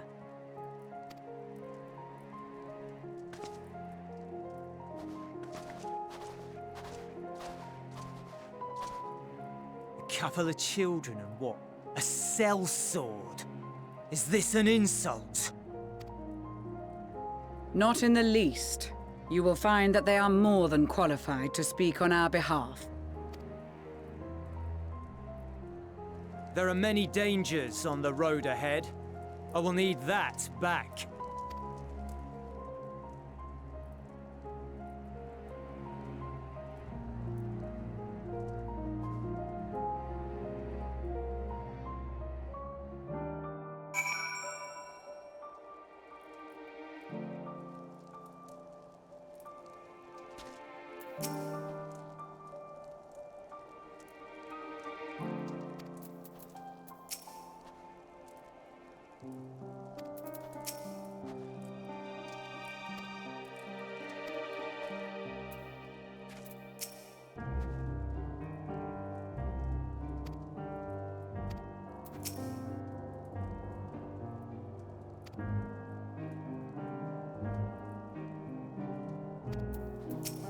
A couple of children and what? A sellsword? Is this an insult? Not in the least. You will find that they are more than qualified to speak on our behalf. There are many dangers on the road ahead. I will need that back.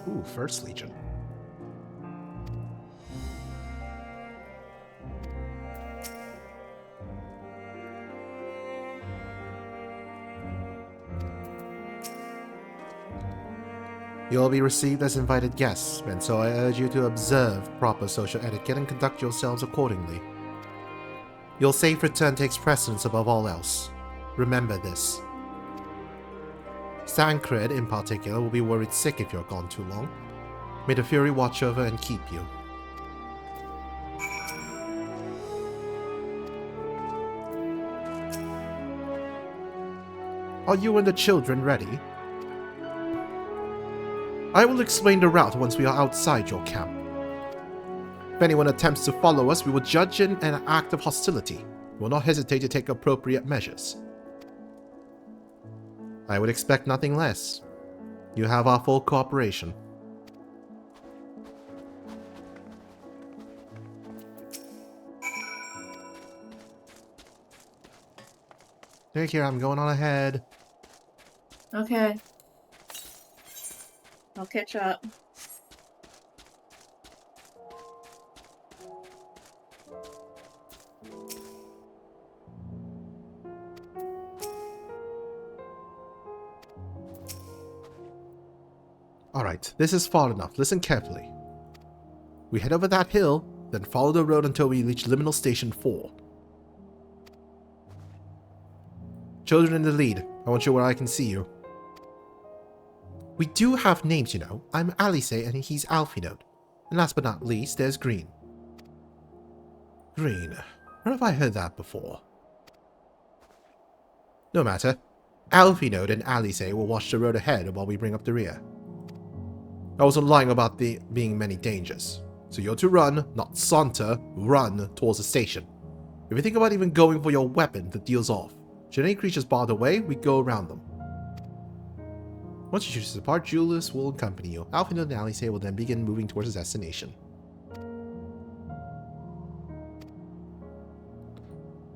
Ooh, First Legion. You'll be received as invited guests, and so I urge you to observe proper social etiquette and conduct yourselves accordingly. Your safe return takes precedence above all else. Remember this. Sancred, in particular, will be worried sick if you're gone too long. May the Fury watch over and keep you. Are you and the children ready? I will explain the route once we are outside your camp. If anyone attempts to follow us, we will judge it an act of hostility. We will not hesitate to take appropriate measures. I would expect nothing less. You have our full cooperation. Take care, I'm going on ahead. Okay. I'll catch up. Alright, this is far enough. Listen carefully. We head over that hill, then follow the road until we reach Liminal Station 4. Children in the lead. I want you where I can see you. We do have names, you know. I'm Alice and he's Alphinaud. And last but not least, there's Green. Green. Where have I heard that before? No matter. Alphinaud and Alice will watch the road ahead while we bring up the rear. I wasn't lying about the being many dangers. So you're to run, not saunter, run towards the station. If you think about even going for your weapon, the deal's off. Should any creatures bar the way, we go around them. Once you choose to depart, Julius will accompany you. Alphinaud and Alice will then begin moving towards his destination.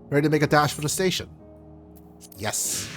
Ready to make a dash for the station? Yes.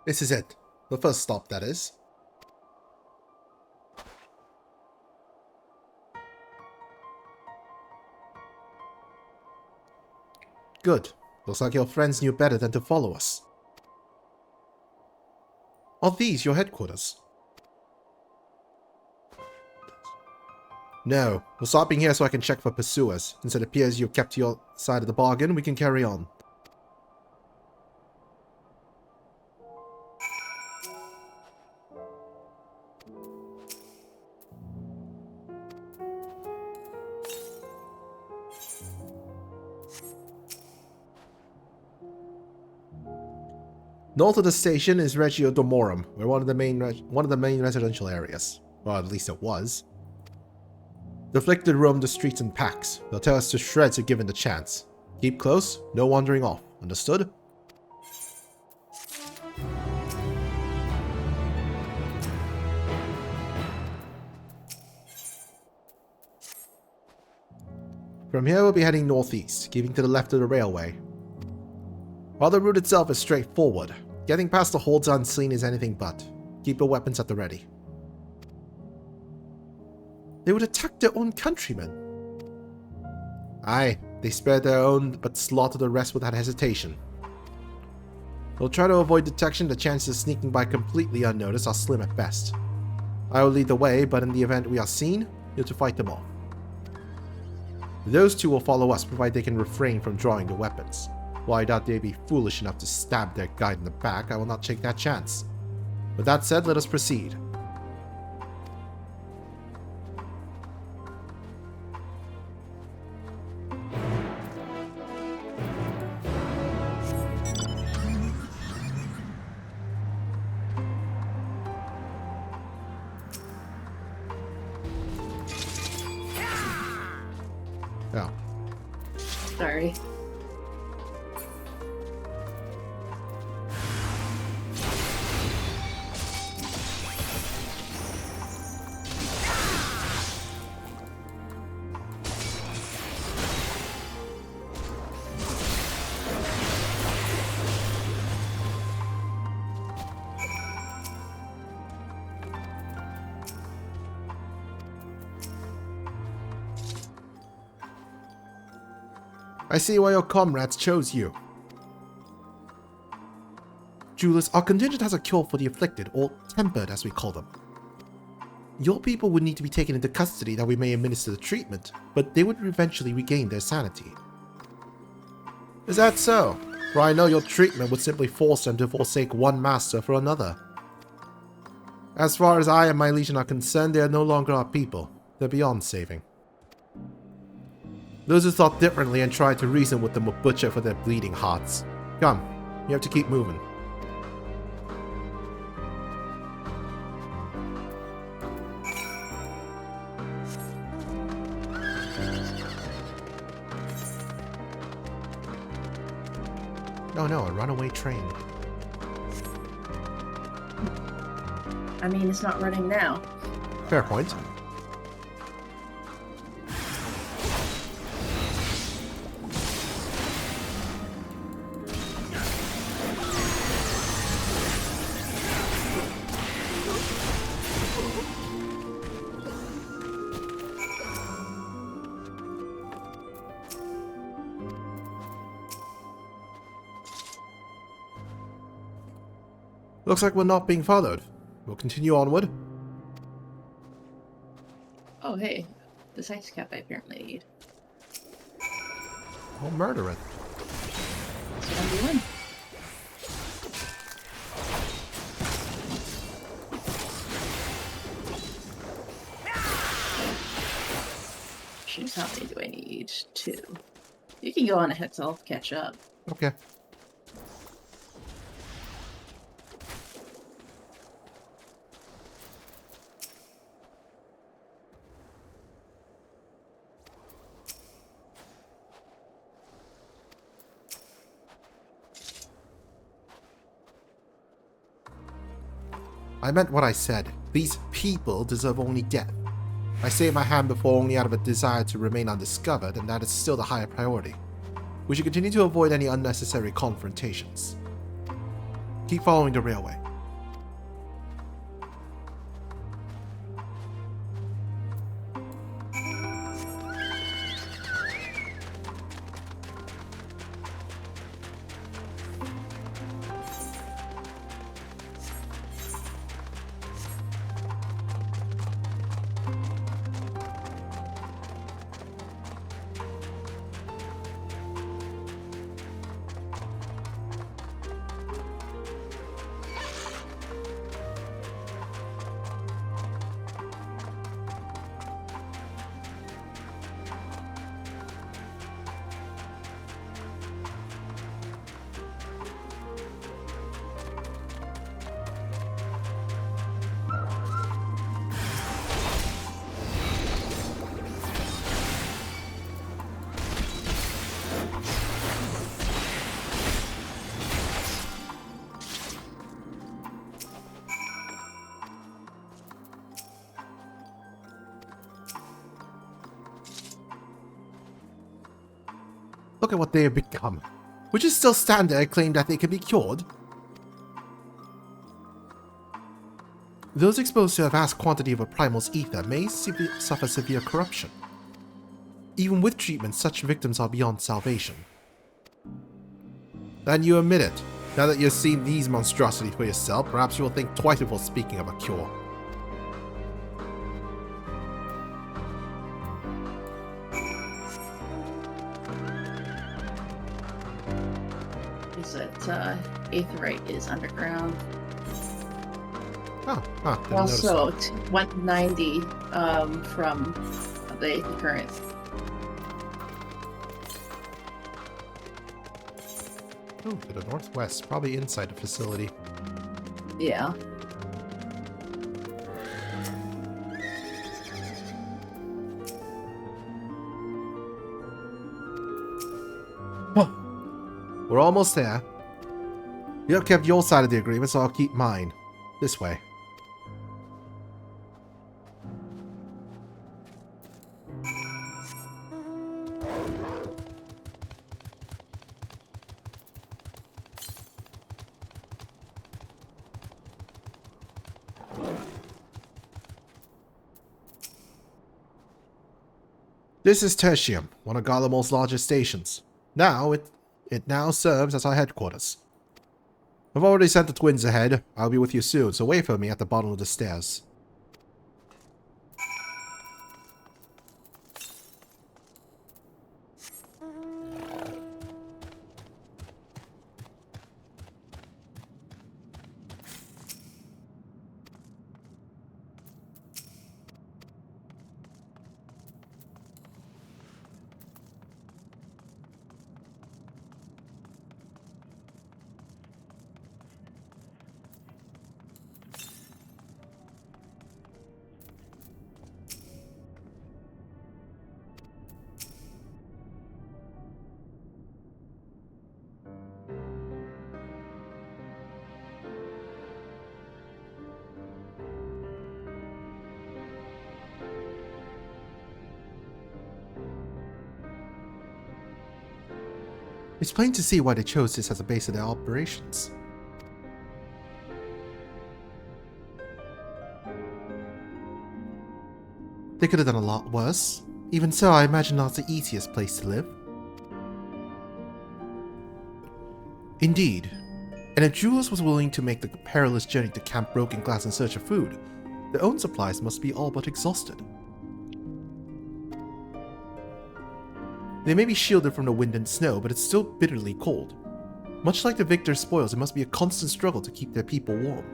This is it. The first stop, that is. Good. Looks like your friends knew better than to follow us. Are these your headquarters? No. We're stopping here so I can check for pursuers. Since it appears you've kept to your side of the bargain, we can carry on. North of the station is Regio Domorum, where one of the main residential areas. Well, at least it was. The afflicted roam the streets in packs. They'll tear us to shreds if given the chance. Keep close, no wandering off. Understood? From here we'll be heading northeast, keeping to the left of the railway. While the route itself is straightforward, getting past the holds unseen is anything but. Keep your weapons at the ready. They would attack their own countrymen. Aye, they spared their own, but slaughtered the rest without hesitation. We'll try to avoid detection. The chances of sneaking by completely unnoticed are slim at best. I will lead the way, but in the event we are seen, you're to fight them off. Those two will follow us, provided they can refrain from drawing the weapons. While I doubt they'd be foolish enough to stab their guide in the back, I will not take that chance. With that said, let us proceed. Oh. Sorry. I see why your comrades chose you. Julius, our contingent has a cure for the afflicted, or tempered as we call them. Your people would need to be taken into custody that we may administer the treatment, but they would eventually regain their sanity. Is that so? For I know your treatment would simply force them to forsake one master for another. As far as I and my legion are concerned, they are no longer our people. They're beyond saving. Those who thought differently and tried to reason with them were butchered for their bleeding hearts. Come, you have to keep moving. Oh no, a runaway train. I mean, it's not running now. Fair point. Looks like we're not being followed. We'll continue onward. Oh, hey. The science cap I apparently need. We'll murder it. That's what I'm doing. Shoot, how many do I need? 2. You can go on ahead so I'll catch up. Okay. I meant what I said. These people deserve only death. I saved my hand before only out of a desire to remain undiscovered, and that is still the higher priority. We should continue to avoid any unnecessary confrontations. Keep following the railway. Look at what they have become. Would you still stand there and claim that they can be cured? Those exposed to a vast quantity of a primal's ether may suffer severe corruption. Even with treatment, such victims are beyond salvation. And you admit it. Now that you've seen these monstrosities for yourself, perhaps you will think twice before speaking of a cure. Is that Aetherite is underground. Didn't Also, notice that. 190 from the current. Oh, to the northwest, probably inside the facility. Yeah. We're almost there. You have kept your side of the agreement, so I'll keep mine. This way. This is Tertium, one of Garlemald's largest stations. It now serves as our headquarters. I've already sent the twins ahead. I'll be with you soon, so wait for me at the bottom of the stairs. It's plain to see why they chose this as a base of their operations. They could have done a lot worse. Even so, I imagine not the easiest place to live. Indeed. And if Jules was willing to make the perilous journey to Camp Broken Glass in search of food, their own supplies must be all but exhausted. They may be shielded from the wind and snow, but it's still bitterly cold. Much like the victor's spoils, it must be a constant struggle to keep their people warm.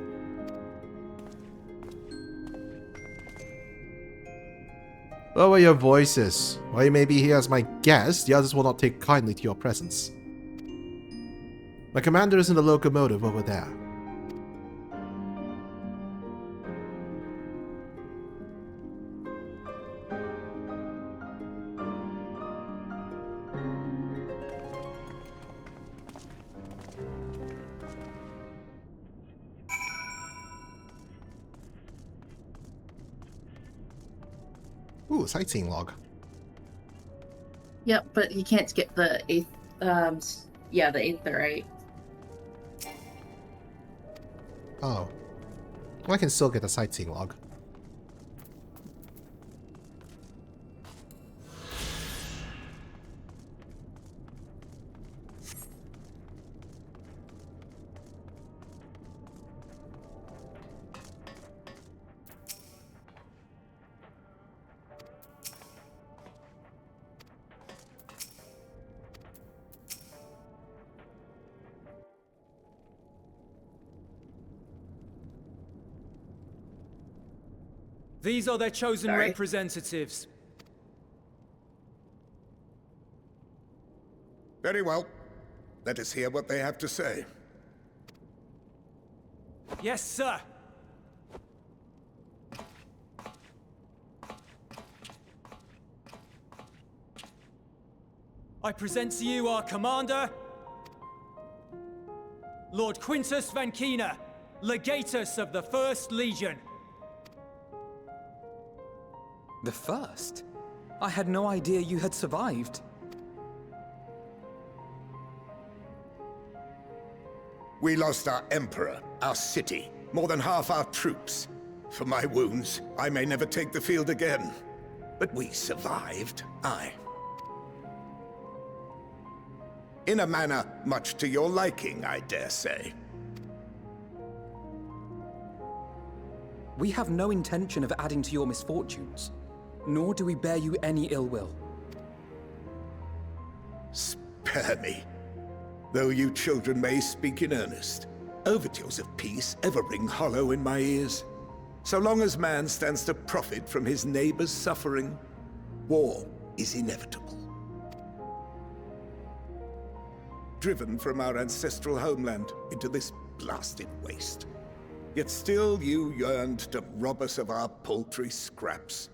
Lower your voices. While you may be here as my guest, the others will not take kindly to your presence. My commander is in the locomotive over there. Ooh, sightseeing log. Yep, but you can't get the eighth. The Aetherite. Oh. Well, I can still get the sightseeing log. These are their chosen Sorry. representatives. Very well. Let us hear what they have to say. Yes, sir. I present to you our commander, Lord Quintus Vankina, Legatus of the First Legion. The first? I had no idea you had survived. We lost our emperor, our city, more than half our troops. For my wounds, I may never take the field again. But we survived, aye. In a manner much to your liking, I dare say. We have no intention of adding to your misfortunes, nor do we bear you any ill will. Spare me. Though you children may speak in earnest, overtures of peace ever ring hollow in my ears. So long as man stands to profit from his neighbor's suffering, war is inevitable. Driven from our ancestral homeland into this blasted waste. Yet still you yearned to rob us of our paltry scraps.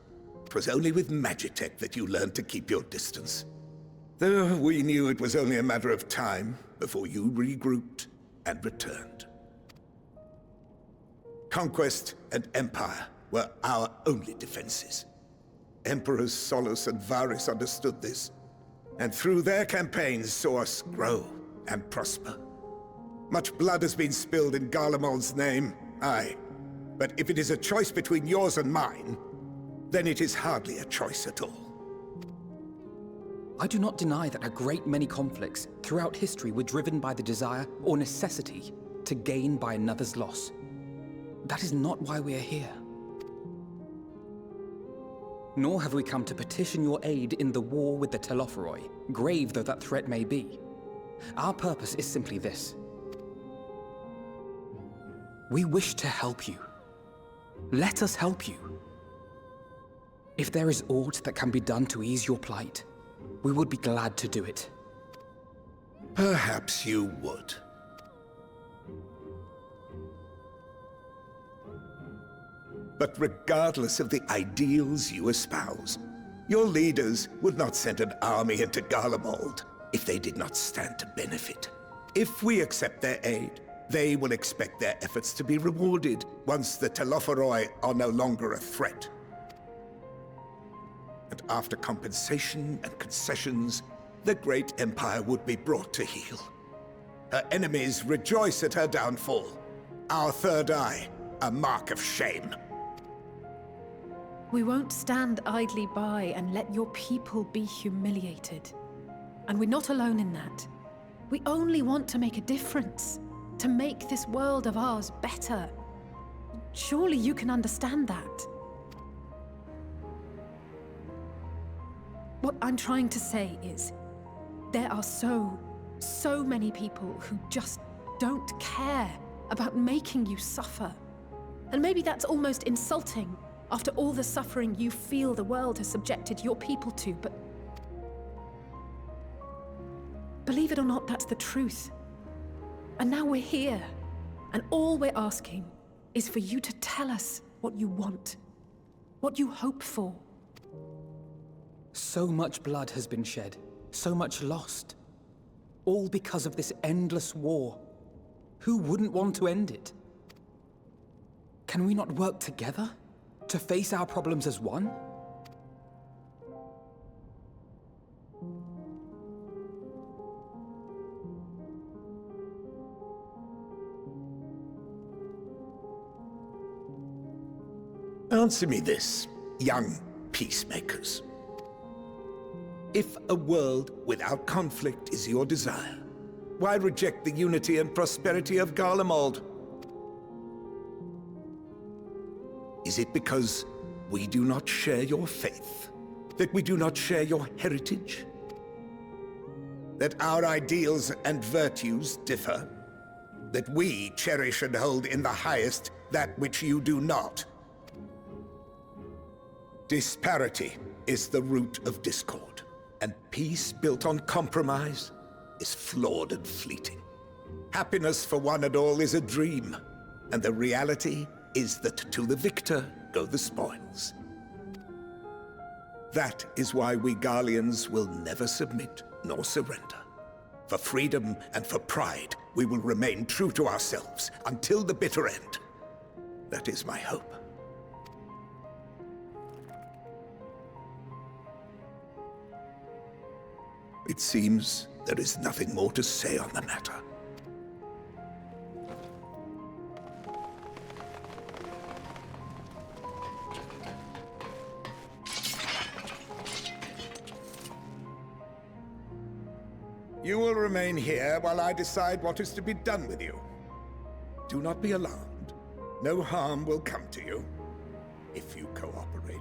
'Twas only with Magitech that you learned to keep your distance. Though we knew it was only a matter of time before you regrouped and returned. Conquest and empire were our only defenses. Emperors Solus and Varys understood this, and through their campaigns saw us grow and prosper. Much blood has been spilled in Garlemald's name, aye. But if it is a choice between yours and mine, then it is hardly a choice at all. I do not deny that a great many conflicts throughout history were driven by the desire or necessity to gain by another's loss. That is not why we are here. Nor have we come to petition your aid in the war with the Telophoroi, grave though that threat may be. Our purpose is simply this. We wish to help you. Let us help you. If there is aught that can be done to ease your plight, we would be glad to do it. Perhaps you would. But regardless of the ideals you espouse, your leaders would not send an army into Garlemald if they did not stand to benefit. If we accept their aid, they will expect their efforts to be rewarded once the Telophoroi are no longer a threat. And after compensation and concessions, the great empire would be brought to heel. Her enemies rejoice at her downfall. Our third eye, a mark of shame. We won't stand idly by and let your people be humiliated. And we're not alone in that. We only want to make a difference, to make this world of ours better. Surely you can understand that. What I'm trying to say is, there are so many people who just don't care about making you suffer. And maybe that's almost insulting after all the suffering you feel the world has subjected your people to, but believe it or not, that's the truth. And now we're here, and all we're asking is for you to tell us what you want, what you hope for. So much blood has been shed, so much lost. All because of this endless war. Who wouldn't want to end it? Can we not work together to face our problems as one? Answer me this, young peacemakers. If a world without conflict is your desire, why reject the unity and prosperity of Garlemald? Is it because we do not share your faith? That we do not share your heritage? That our ideals and virtues differ? That we cherish and hold in the highest that which you do not? Disparity is the root of discord, and peace built on compromise is flawed and fleeting. Happiness for one and all is a dream, and the reality is that to the victor go the spoils. That is why we Garleans will never submit nor surrender. For freedom and for pride, we will remain true to ourselves until the bitter end. That is my hope. It seems there is nothing more to say on the matter. You will remain here while I decide what is to be done with you. Do not be alarmed. No harm will come to you if you cooperate.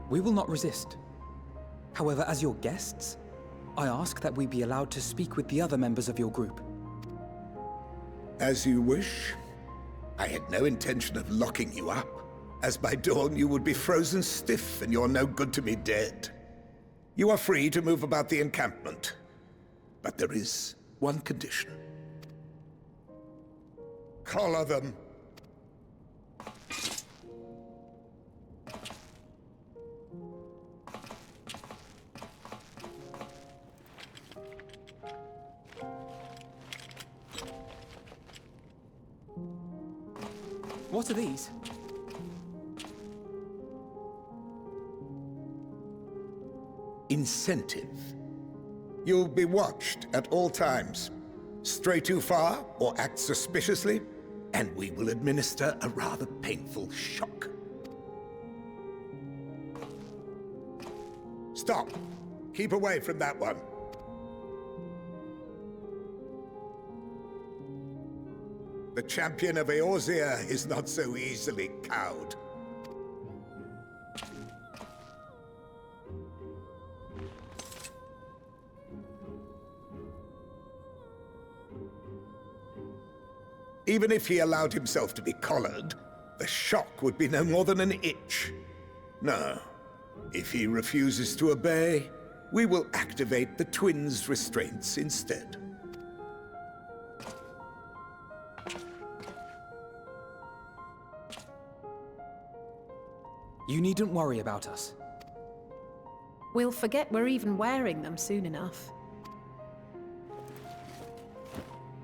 We will not resist. However, as your guests, I ask that we be allowed to speak with the other members of your group. As you wish. I had no intention of locking you up, as by dawn you would be frozen stiff and you're no good to me dead. You are free to move about the encampment, but there is one condition. Collar them. What are these? Incentive. You'll be watched at all times. Stray too far or act suspiciously, and we will administer a rather painful shock. Stop. Keep away from that one. The champion of Eorzea is not so easily cowed. Even if he allowed himself to be collared, the shock would be no more than an itch. No. If he refuses to obey, we will activate the twins' restraints instead. You needn't worry about us. We'll forget we're even wearing them soon enough.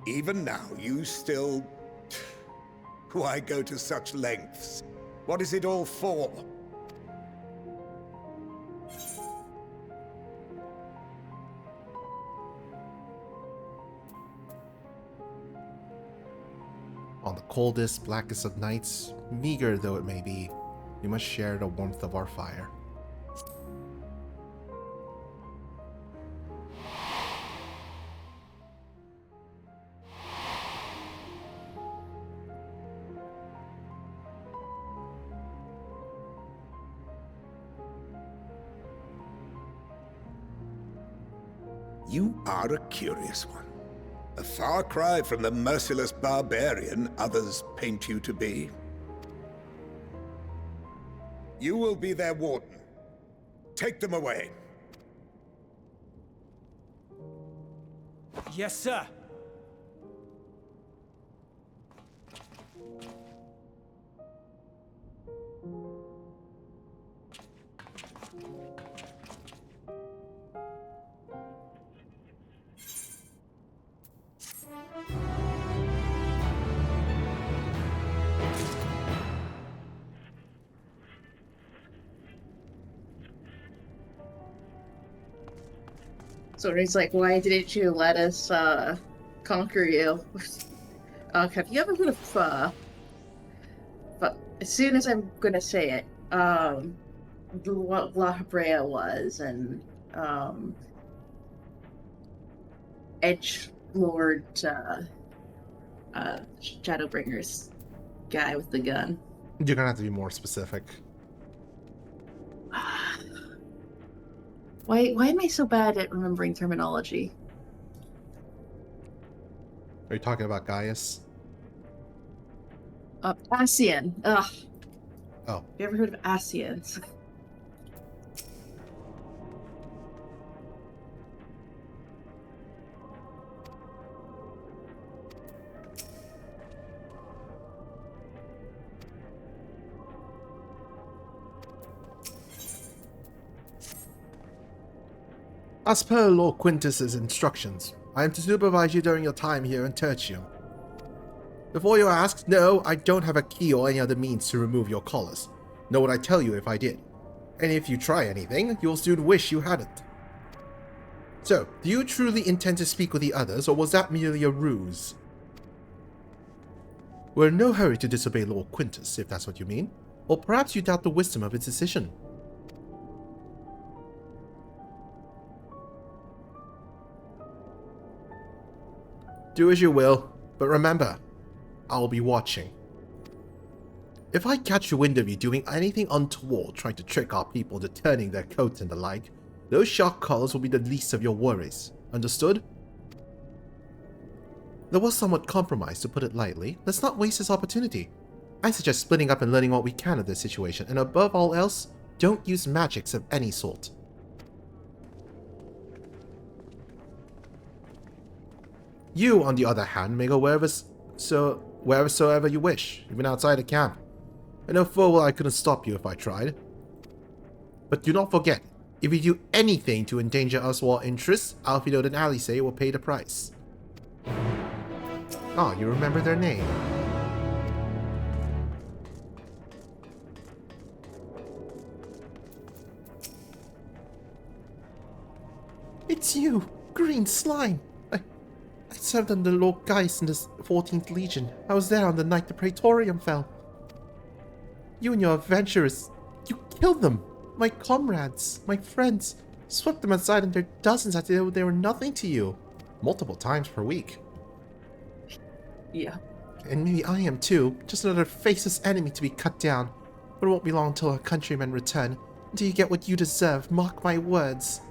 Even now, you still... Why go to such lengths? What is it all for? On the coldest, blackest of nights, meager though it may be, we must share the warmth of our fire. You are a curious one. A far cry from the merciless barbarian others paint you to be. You will be their warden. Take them away. Yes, sir. So he's like, why didn't you let us conquer you. Have you ever heard of but as soon as I'm gonna say it, what La Habrea was, and Edgelord, Shadowbringer's guy with the gun. You're gonna have to be more specific. Why am I so bad at remembering terminology? Are you talking about Gaius? Ascian. Ugh. Oh. Have you ever heard of Ascians? As per Lord Quintus's instructions, I am to supervise you during your time here in Tertium. Before you ask, no, I don't have a key or any other means to remove your collars, nor would I tell you if I did. And if you try anything, you'll soon wish you hadn't. So, do you truly intend to speak with the others, or was that merely a ruse? We're in no hurry to disobey Lord Quintus, if that's what you mean. Or perhaps you doubt the wisdom of his decision. Do as you will, but remember, I will be watching. If I catch wind of you doing anything untoward, trying to trick our people into turning their coats and the like, those shark collars will be the least of your worries. Understood? There was somewhat compromised, to put it lightly. Let's not waste this opportunity. I suggest splitting up and learning what we can of this situation, and above all else, don't use magics of any sort. You, on the other hand, may go wheresoever you wish, even outside the camp. I know full well I couldn't stop you if I tried. But do not forget, if you do anything to endanger us or our interests, Alfredo and Alice will pay the price. Ah, you remember their name. It's you, green slime. I served under Lord Gaius in the 14th Legion. I was there on the night the Praetorium fell. You and your adventurers, you killed them. My comrades, my friends, swept them aside in their dozens as though they were nothing to you. Multiple times per week. Yeah. And maybe I am too, just another faceless enemy to be cut down. But it won't be long until our countrymen return. Until you get what you deserve, mark my words.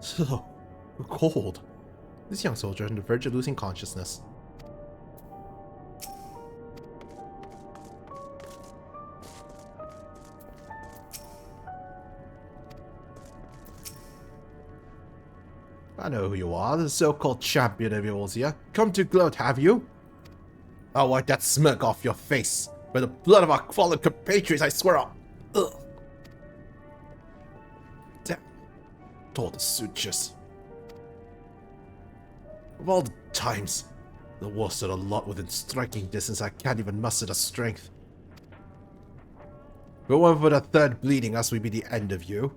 So cold. This young soldier on the verge of losing consciousness. I know who you are, the so-called champion of Eorzea. Come to gloat, have you? I'll wipe that smirk off your face. By the blood of our fallen compatriots, I swear I'll... Ugh. Damn. All the sutures. Of all the times, the worst of the lot within striking distance, I can't even muster the strength. But one for the third bleeding us would be the end of you.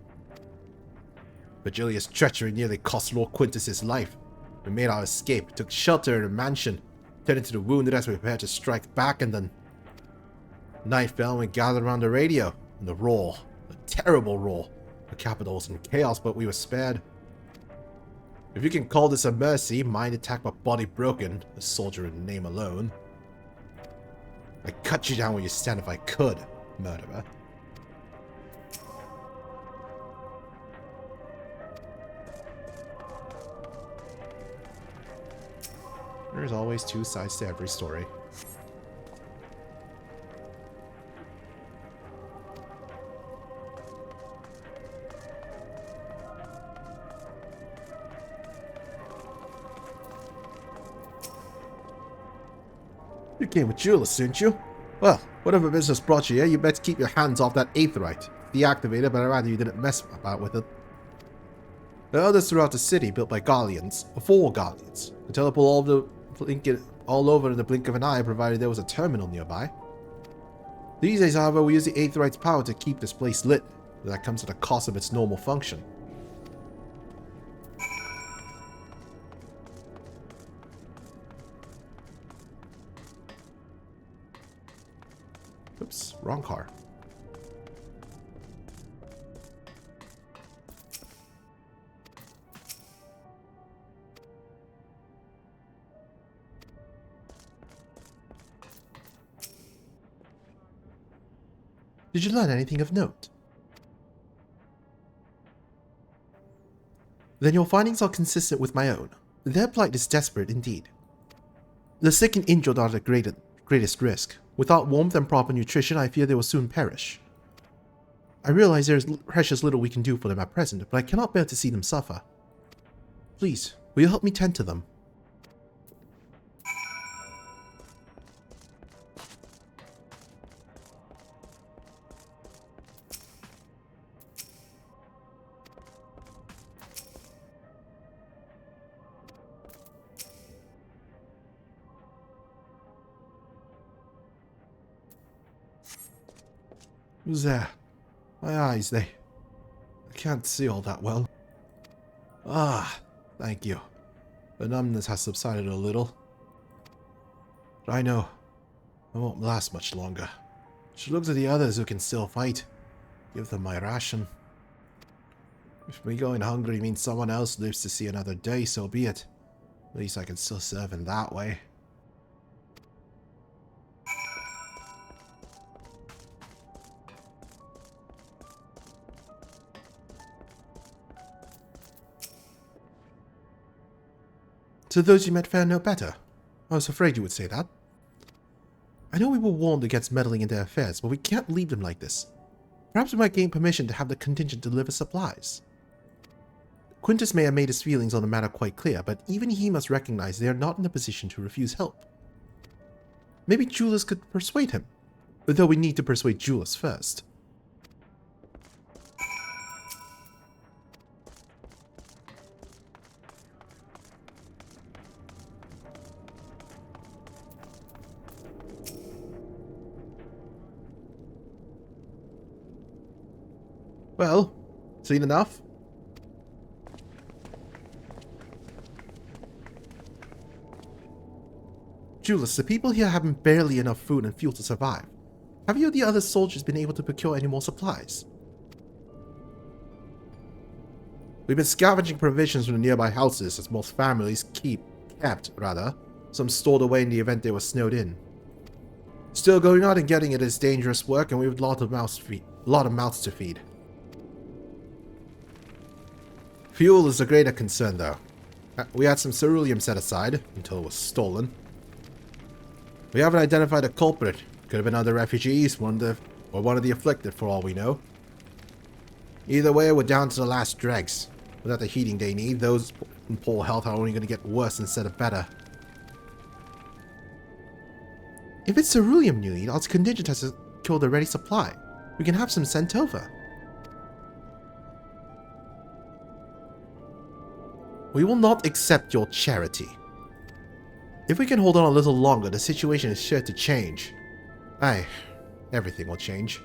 Virgilia's treachery nearly cost Lord Quintus his life. We made our escape, took shelter in a mansion, tended to the wounded as we prepared to strike back, and then... night fell and we gathered around the radio, and the roar, the terrible roar. The capital was in chaos, but we were spared. If you can call this a mercy, mind attacked but body broken, a soldier in name alone. I'd cut you down where you stand if I could, murderer. There's always two sides to every story. You came with Julius, didn't you? Well, whatever business brought you here, you better keep your hands off that aetherite. Deactivated, but I'd rather you didn't mess about with it. There are others throughout the city built by Gallians, or for Gallians. The teleport all over in the blink of an eye, provided there was a terminal nearby. These days, however, we use the Aetheryte's power to keep this place lit. But that comes at the cost of its normal function. Oops, wrong car. Did you learn anything of note? Then your findings are consistent with my own. Their plight is desperate indeed. The sick and injured are at the greatest risk. Without warmth and proper nutrition, I fear they will soon perish. I realize there is precious little we can do for them at present, but I cannot bear to see them suffer. Please, will you help me tend to them? Who's there? My eyes, I can't see all that well. Ah, thank you. The numbness has subsided a little. But I know it won't last much longer. Should look to the others who can still fight. Give them my ration. If me going hungry means someone else lives to see another day, so be it. At least I can still serve in that way. To those you met fare no better. I was afraid you would say that. I know we were warned against meddling in their affairs, but we can't leave them like this. Perhaps we might gain permission to have the contingent deliver supplies. Quintus may have made his feelings on the matter quite clear, but even he must recognize they are not in a position to refuse help. Maybe Julius could persuade him, though we need to persuade Julius first. Well, seen enough? Julius, the people here have barely enough food and fuel to survive. Have you or the other soldiers been able to procure any more supplies? We've been scavenging provisions from the nearby houses, as most families kept some stored away in the event they were snowed in. Still going out and getting it is dangerous work, and we have a lot of mouths to feed. Fuel is a greater concern, though. We had some ceruleum set aside, until it was stolen. We haven't identified a culprit. Could have been other refugees, or one of the afflicted, for all we know. Either way, we're down to the last dregs. Without the heating they need, those in poor health are only going to get worse instead of better. If it's ceruleum you need, our contingent has secured a ready supply. We can have some sent over. We will not accept your charity. If we can hold on a little longer, the situation is sure to change. Aye, everything will change.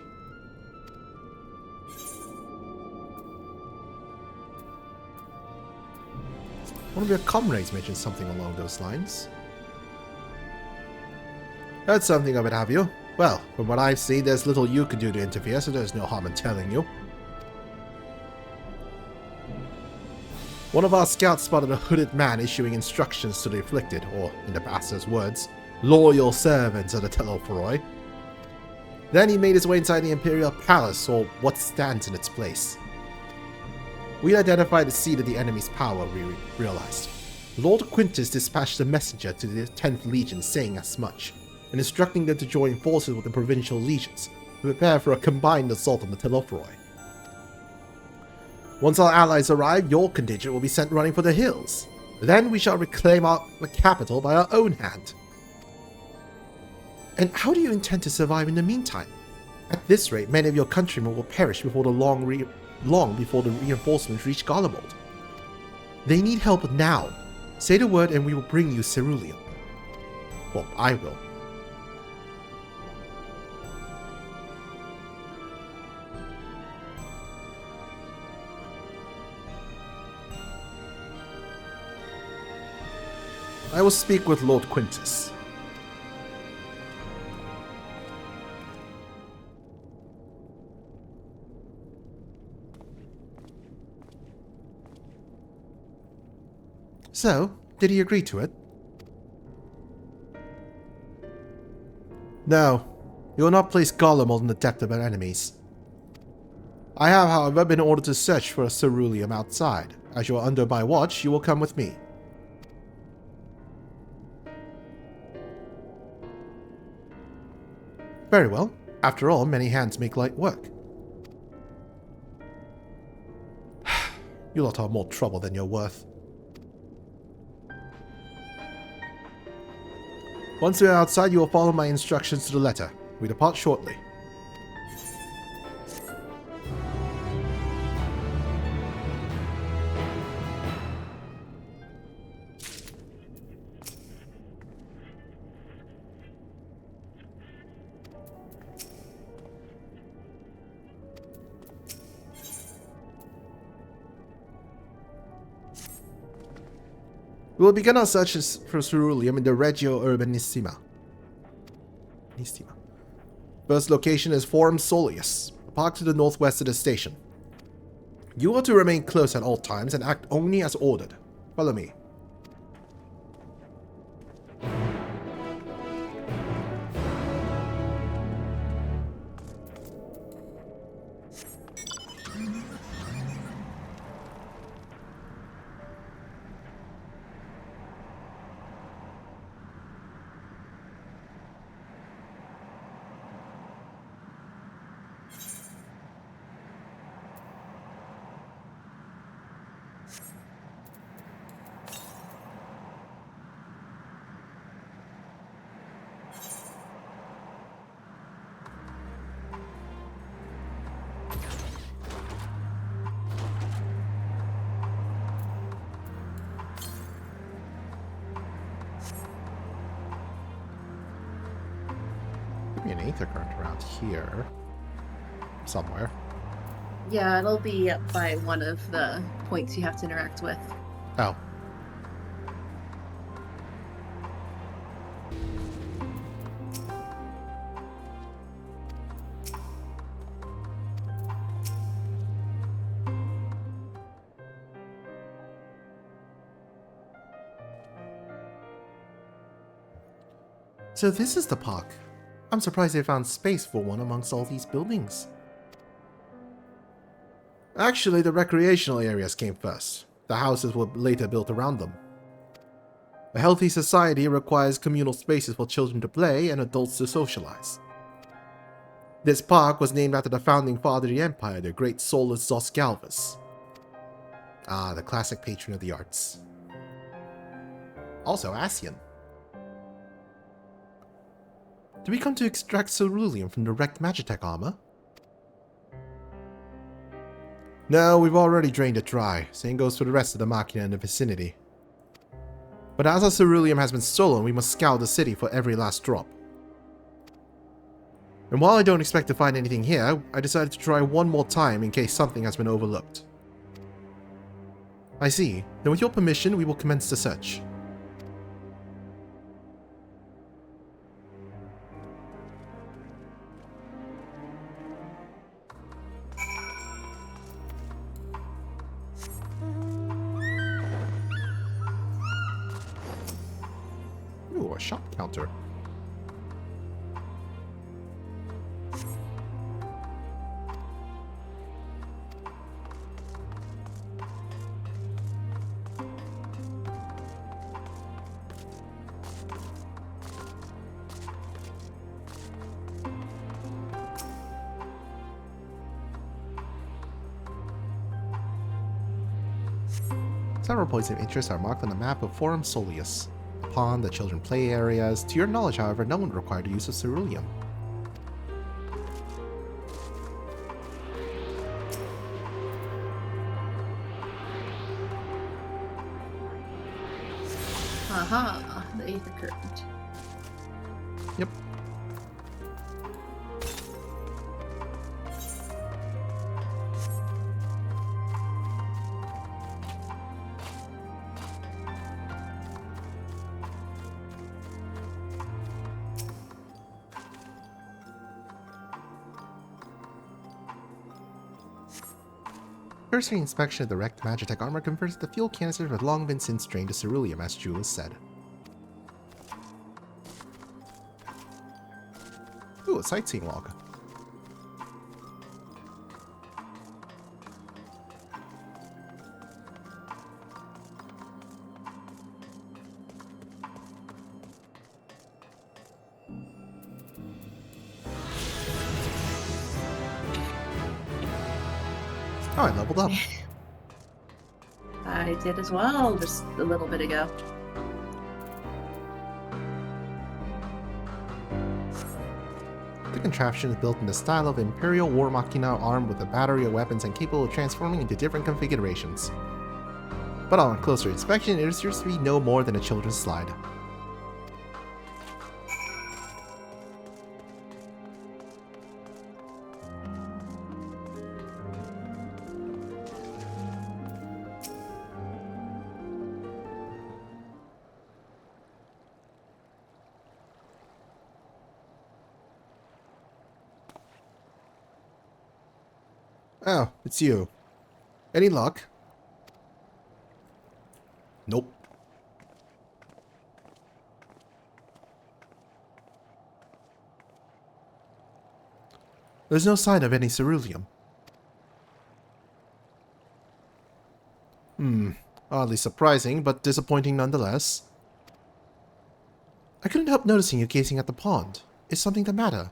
One of your comrades mentioned something along those lines. Heard something of it, have you? Well, from what I've seen, there's little you can do to interfere, so there's no harm in telling you. One of our scouts spotted a hooded man issuing instructions to the afflicted, or, in the pastor's words, loyal servants of the Telephoroi. Then he made his way inside the Imperial Palace, or what stands in its place. We identified the seat of the enemy's power, we realized. Lord Quintus dispatched a messenger to the 10th Legion saying as much, and instructing them to join forces with the provincial legions to prepare for a combined assault on the Telephoroi. Once our allies arrive, your contingent will be sent running for the hills. Then we shall reclaim the capital by our own hand. And how do you intend to survive in the meantime? At this rate, many of your countrymen will perish before long before the reinforcements reach Garlemald. They need help now. Say the word and we will bring you ceruleum. Well, I will. I will speak with Lord Quintus. So, did he agree to it? No, he will not place Gollum on the depth of our enemies. I have, however, been ordered to search for a ceruleum outside. As you are under my watch, you will come with me. Very well. After all, many hands make light work. You lot are more trouble than you're worth. Once we are outside, you will follow my instructions to the letter. We depart shortly. We will begin our searches for ceruleum in the Regio Urbanissima. First location is Forum Soleus, a park to the northwest of the station. You are to remain close at all times and act only as ordered. Follow me. An aether current around here somewhere. Yeah, it'll be up by one of the points you have to interact with. Oh. So this is the park. I'm surprised they found space for one amongst all these buildings. Actually, the recreational areas came first. The houses were later built around them. A healthy society requires communal spaces for children to play and adults to socialize. This park was named after the founding father of the Empire, the great Solus Zosgalvus. Ah, the classic patron of the arts. Also Asian. Do we come to extract ceruleum from the wrecked Magitech armor? No, we've already drained it dry. Same goes for the rest of the Machina in the vicinity. But as our ceruleum has been stolen, we must scour the city for every last drop. And while I don't expect to find anything here, I decided to try one more time in case something has been overlooked. I see. Then with your permission, we will commence the search. Ooh, a shop counter. Several points of interest are marked on the map of Forum Soleus. The pond, the children play areas. To your knowledge, however, no one required the use of ceruleum. Aha, the aether current. Yep. Cursory inspection of the wrecked Magitech armor confirms that the fuel canisters have long been since drained to ceruleum, as Julius said. Ooh, a sightseeing log. Oh, I leveled up. I did as well, just a little bit ago. The contraption is built in the style of Imperial War Machina, armed with a battery of weapons and capable of transforming into different configurations. But on closer inspection, it appears to be no more than a children's slide. Oh, it's you. Any luck? Nope. There's no sign of any ceruleum. Oddly surprising, but disappointing nonetheless. I couldn't help noticing you gazing at the pond. Is something the matter?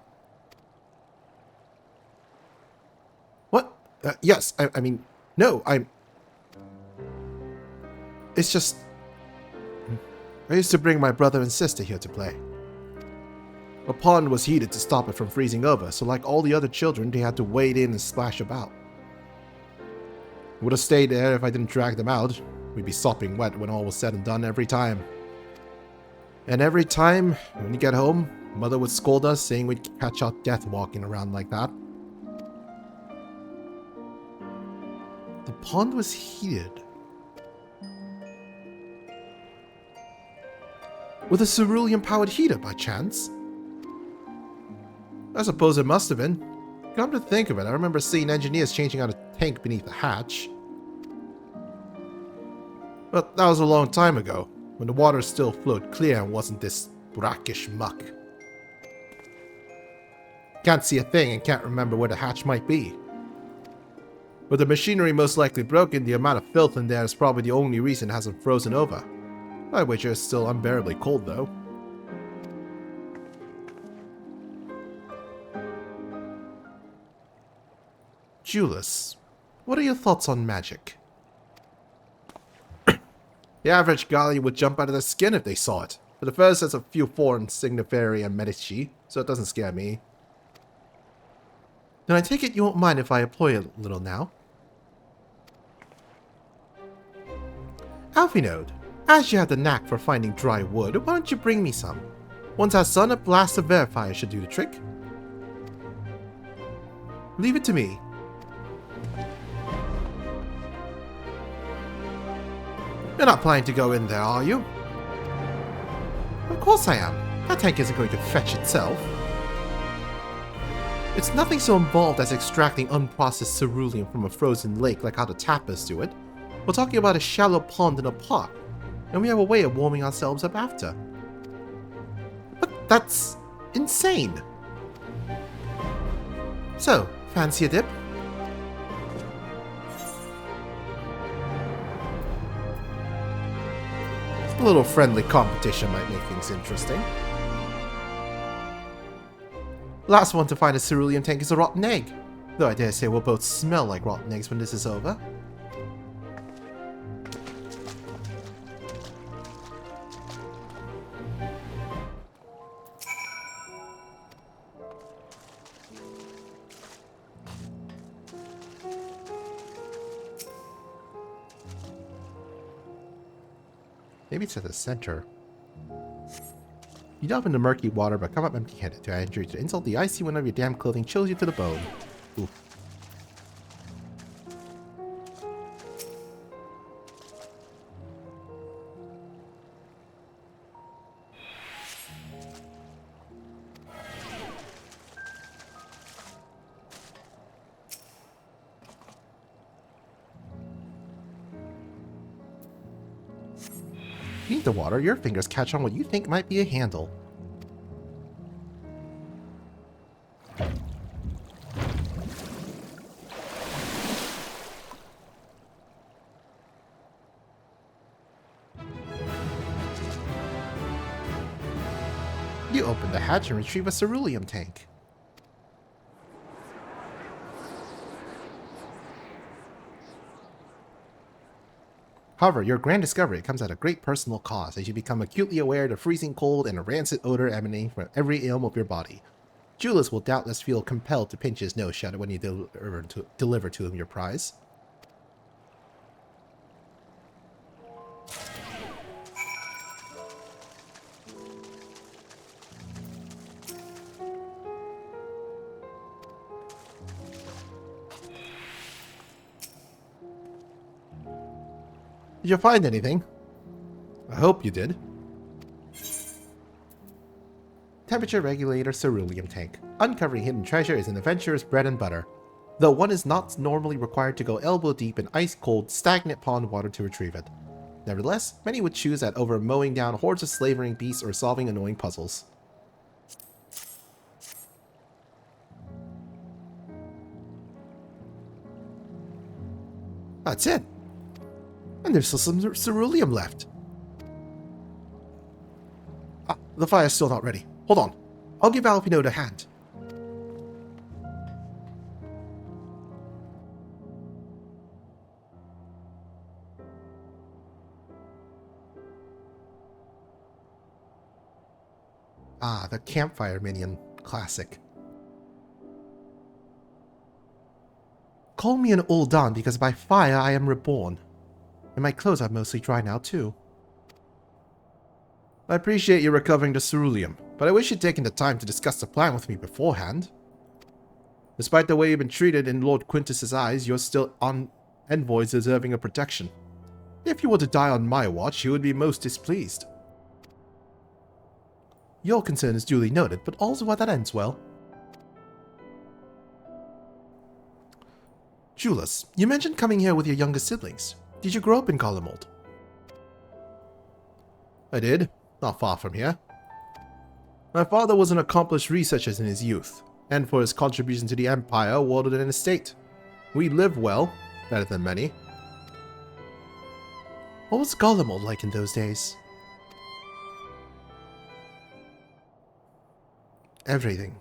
What? Yes, I mean, no, It's just... I used to bring my brother and sister here to play. A pond was heated to stop it from freezing over, so like all the other children, they had to wade in and splash about. Would have stayed there if I didn't drag them out. We'd be sopping wet when all was said and done every time. And every time, when you get home, Mother would scold us, saying we'd catch our death walking around like that. The pond was heated. With a ceruleum-powered heater, by chance? I suppose it must have been. Come to think of it, I remember seeing engineers changing out a tank beneath the hatch. But that was a long time ago, when the water still flowed clear and wasn't this brackish muck. Can't see a thing and can't remember where the hatch might be. With the machinery most likely broken, the amount of filth in there is probably the only reason it hasn't frozen over. I wager it's still unbearably cold, though. Julius, what are your thoughts on magic? The average Galli would jump out of their skin if they saw it. For the first, there's a few foreign Signiferi and Medici, so it doesn't scare me. Then I take it you won't mind if I employ a little now? Alphinaud, as you have the knack for finding dry wood, why don't you bring me some? Once our son, a blast of verifier should do the trick. Leave it to me. You're not planning to go in there, are you? Of course I am. That tank isn't going to fetch itself. It's nothing so involved as extracting unprocessed ceruleum from a frozen lake like how the tappers do it. We're talking about a shallow pond in a park, and we have a way of warming ourselves up after. But that's insane. So, fancy a dip? A little friendly competition might make things interesting. Last one to find a ceruleum tank is a rotten egg. Though I dare say we'll both smell like rotten eggs when this is over. Maybe it's at the center. You delve into murky water, but come up empty-handed. To add injury to insult, the icy wind of your damn clothing chills you to the bone. Oof. Beneath the water, your fingers catch on what you think might be a handle. You open the hatch and retrieve a ceruleum tank. However, your grand discovery comes at a great personal cost as you become acutely aware of the freezing cold and a rancid odor emanating from every ailment of your body. Julius will doubtless feel compelled to pinch his nose shut when you deliver to him your prize. Did you find anything? I hope you did. Temperature regulator ceruleum tank. Uncovering hidden treasure is an adventurer's bread and butter, though one is not normally required to go elbow deep in ice-cold, stagnant pond water to retrieve it. Nevertheless, many would choose that over mowing down hordes of slavering beasts or solving annoying puzzles. That's it. And there's still some ceruleum left. Ah, the fire's still not ready. Hold on. I'll give Alpinode a hand. Ah, the campfire minion. Classic. Call me an Uldan because by fire I am reborn. And my clothes are mostly dry now too. I appreciate you recovering the ceruleum, but I wish you'd taken the time to discuss the plan with me beforehand. Despite the way you've been treated in Lord Quintus's eyes, you're still on envoys deserving of protection. If you were to die on my watch, he would be most displeased. Your concern is duly noted, but all's well that ends well. Julius, you mentioned coming here with your younger siblings. Did you grow up in Garlemald? I did, not far from here. My father was an accomplished researcher in his youth, and for his contribution to the Empire awarded an estate. We lived well, better than many. What was Garlemald like in those days? Everything.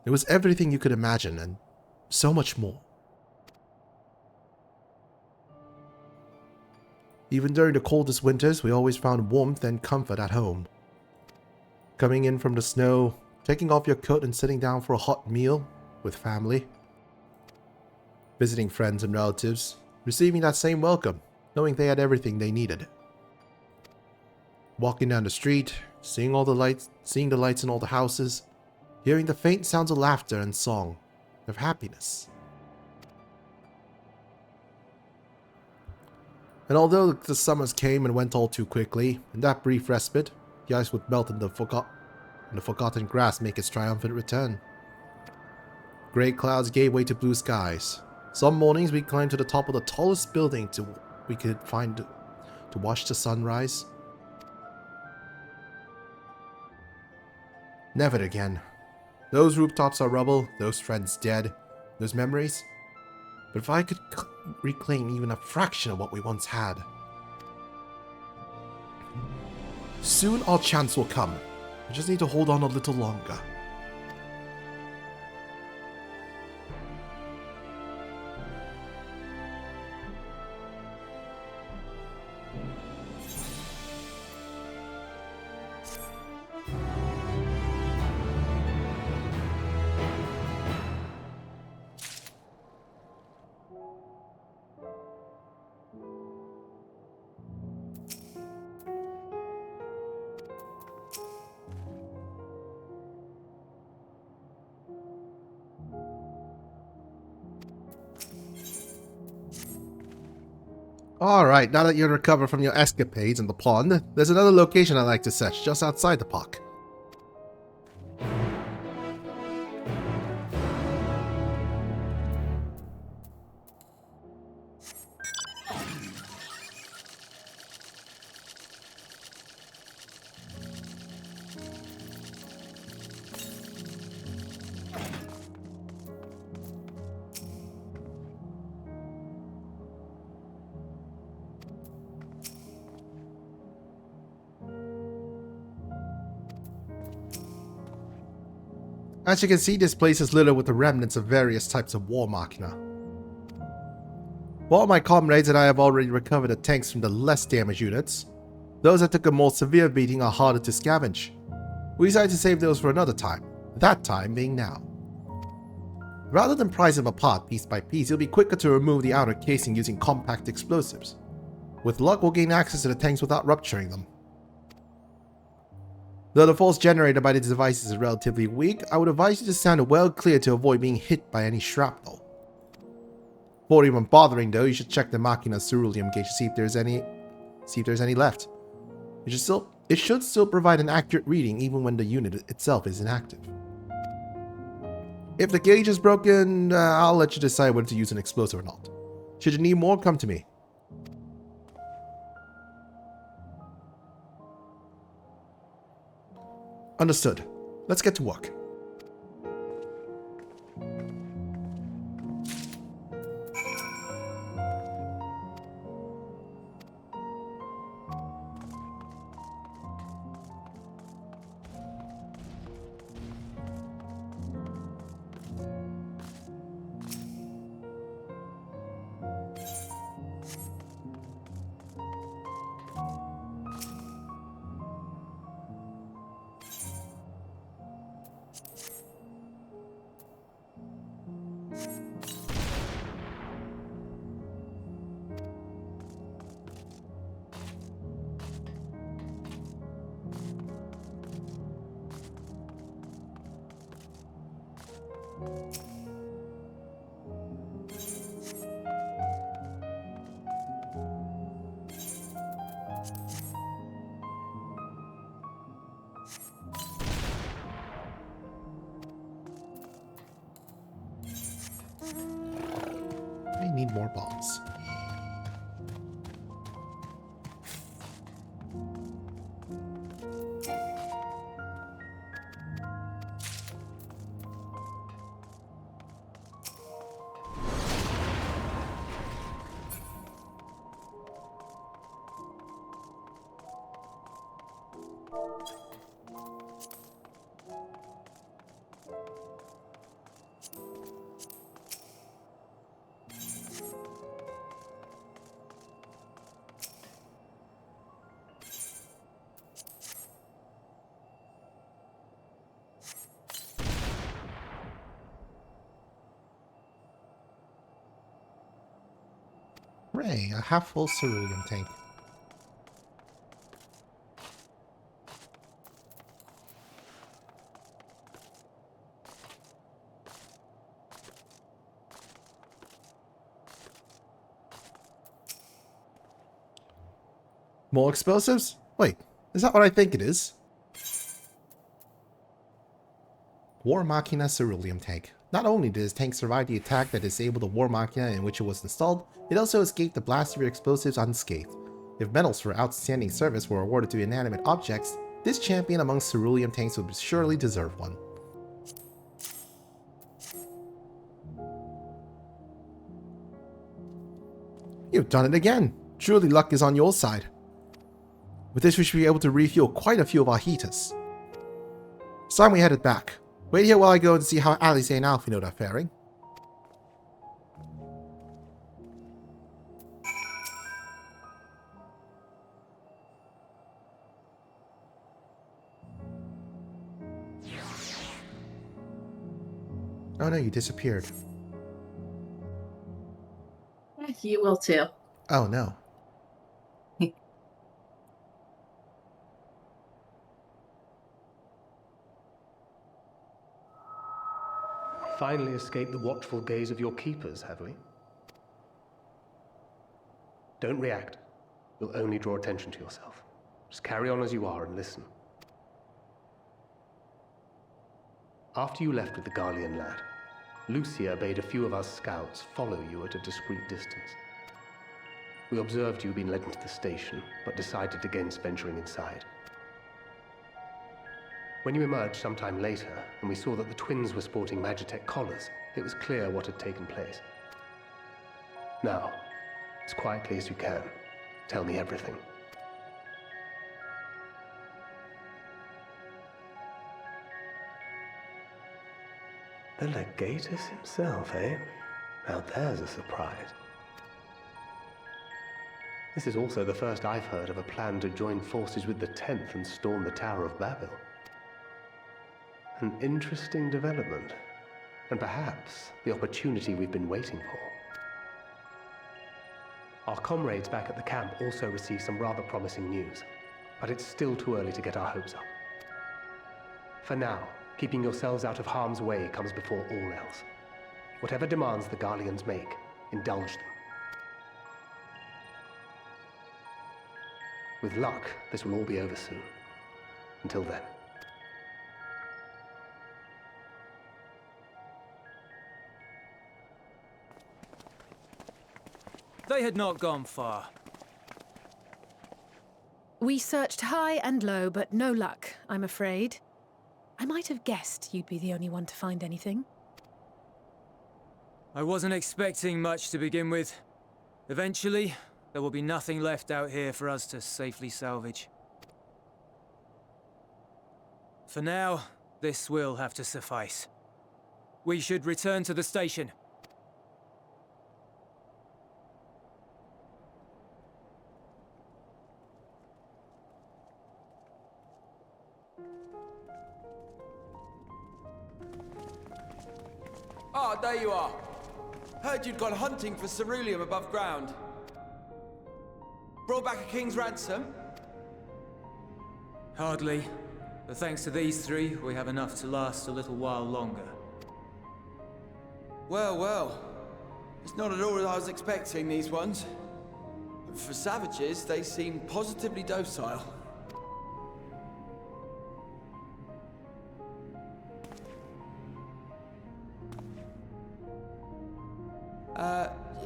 It was everything you could imagine, and so much more. Even during the coldest winters, we always found warmth and comfort at home. Coming in from the snow, taking off your coat and sitting down for a hot meal with family. Visiting friends and relatives, receiving that same welcome, knowing they had everything they needed. Walking down the street, seeing the lights in all the houses, hearing the faint sounds of laughter and song, of happiness. And although the summers came and went all too quickly, in that brief respite, the ice would melt and the forgotten grass make its triumphant return. Grey clouds gave way to blue skies. Some mornings we climbed to the top of the tallest building we could find to watch the sunrise. Never again. Those rooftops are rubble, those friends dead, those memories. But if I could reclaim even a fraction of what we once had. Soon our chance will come. We just need to hold on a little longer. Alright, now that you're recovered from your escapades in the pond, there's another location I'd like to search just outside the park. As you can see, this place is littered with the remnants of various types of war machina. While my comrades and I have already recovered the tanks from the less damaged units, those that took a more severe beating are harder to scavenge. We decided to save those for another time, that time being now. Rather than prise them apart piece by piece, it'll be quicker to remove the outer casing using compact explosives. With luck, we'll gain access to the tanks without rupturing them. Though the force generated by these devices is relatively weak, I would advise you to sound it well clear to avoid being hit by any shrapnel. Before even bothering though, you should check the Machina's ceruleum gauge to see if there's any left. It should still provide an accurate reading even when the unit itself is inactive. If the gauge is broken, I'll let you decide whether to use an explosive or not. Should you need more, come to me. Understood. Let's get to work. I need more bombs. Hooray, a half-full ceruleum tank. More explosives? Wait, is that what I think it is? War Machina ceruleum tank. Not only did this tank survive the attack that disabled the War Machina in which it was installed, it also escaped the blast of your explosives unscathed. If medals for outstanding service were awarded to inanimate objects, this champion among ceruleum tanks would surely deserve one. You've done it again! Truly luck is on your side. With this we should be able to refuel quite a few of our heaters. It's time we headed back. Wait here while I go and see how Alice and Alfino are faring. Oh no, you disappeared. You will too. Oh no. Finally escaped the watchful gaze of your keepers, have we? Don't react. You'll only draw attention to yourself. Just carry on as you are and listen. After you left with the Garlean lad, Lucia bade a few of us scouts follow you at a discreet distance. We observed you being led into the station, but decided against venturing inside. When you emerged sometime later, and we saw that the twins were sporting Magitech collars, it was clear what had taken place. Now, as quietly as you can, tell me everything. The Legatus himself, eh? Now there's a surprise. This is also the first I've heard of a plan to join forces with the 10th and storm the Tower of Babel. An interesting development, and perhaps the opportunity we've been waiting for. Our comrades back at the camp also received some rather promising news, but it's still too early to get our hopes up. For now, keeping yourselves out of harm's way comes before all else. Whatever demands the Garleans make, indulge them. With luck, this will all be over soon. Until then. They had not gone far. We searched high and low, but no luck, I'm afraid. I might have guessed you'd be the only one to find anything. I wasn't expecting much to begin with. Eventually, there will be nothing left out here for us to safely salvage. For now, this will have to suffice. We should return to the station. Ah, there you are. Heard you'd gone hunting for ceruleum above ground. Brought back a king's ransom? Hardly. But thanks to these three, we have enough to last a little while longer. Well, well. It's not at all as I was expecting, these ones. For savages, they seem positively docile.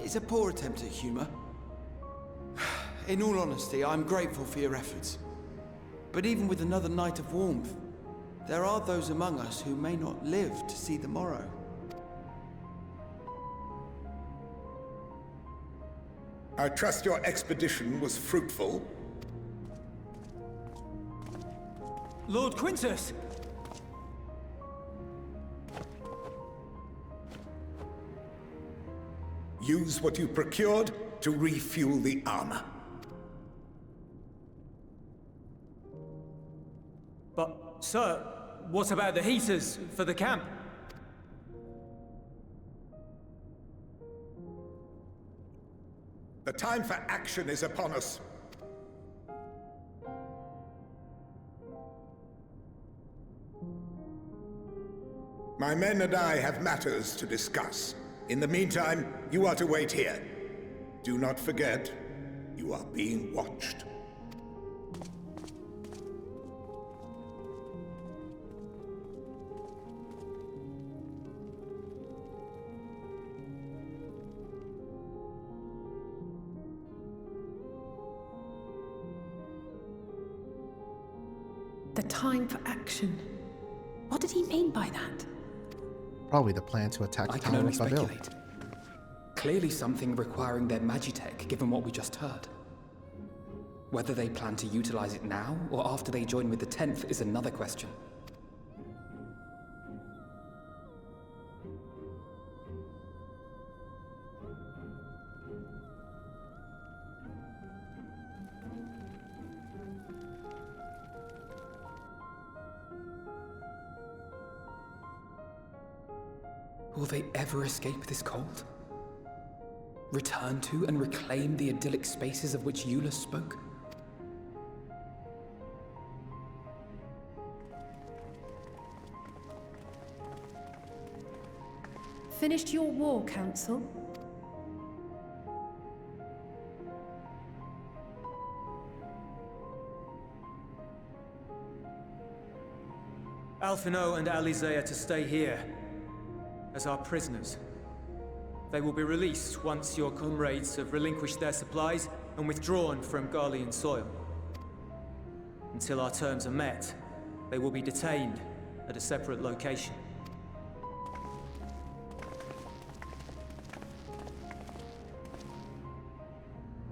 It's a poor attempt at humor. In all honesty, I'm grateful for your efforts. But even with another night of warmth, there are those among us who may not live to see the morrow. I trust your expedition was fruitful. Lord Quintus! Use what you procured to refuel the armor. But, sir, what about the heaters for the camp? The time for action is upon us. My men and I have matters to discuss. In the meantime, you are to wait here. Do not forget, you are being watched. The time for action. What did he mean by that? Probably the plan to attack the I can Tower only of Babel. speculate. Clearly something requiring their magitech, given what we just heard. Whether they plan to utilize it now, or after they join with the 10th, is another question. Will they ever escape this cold? Return to and reclaim the idyllic spaces of which Eula spoke? Finished your war, Council? Alphino and Alize are to stay here, as our prisoners. They will be released once your comrades have relinquished their supplies and withdrawn from Garlean soil. Until our terms are met, they will be detained at a separate location.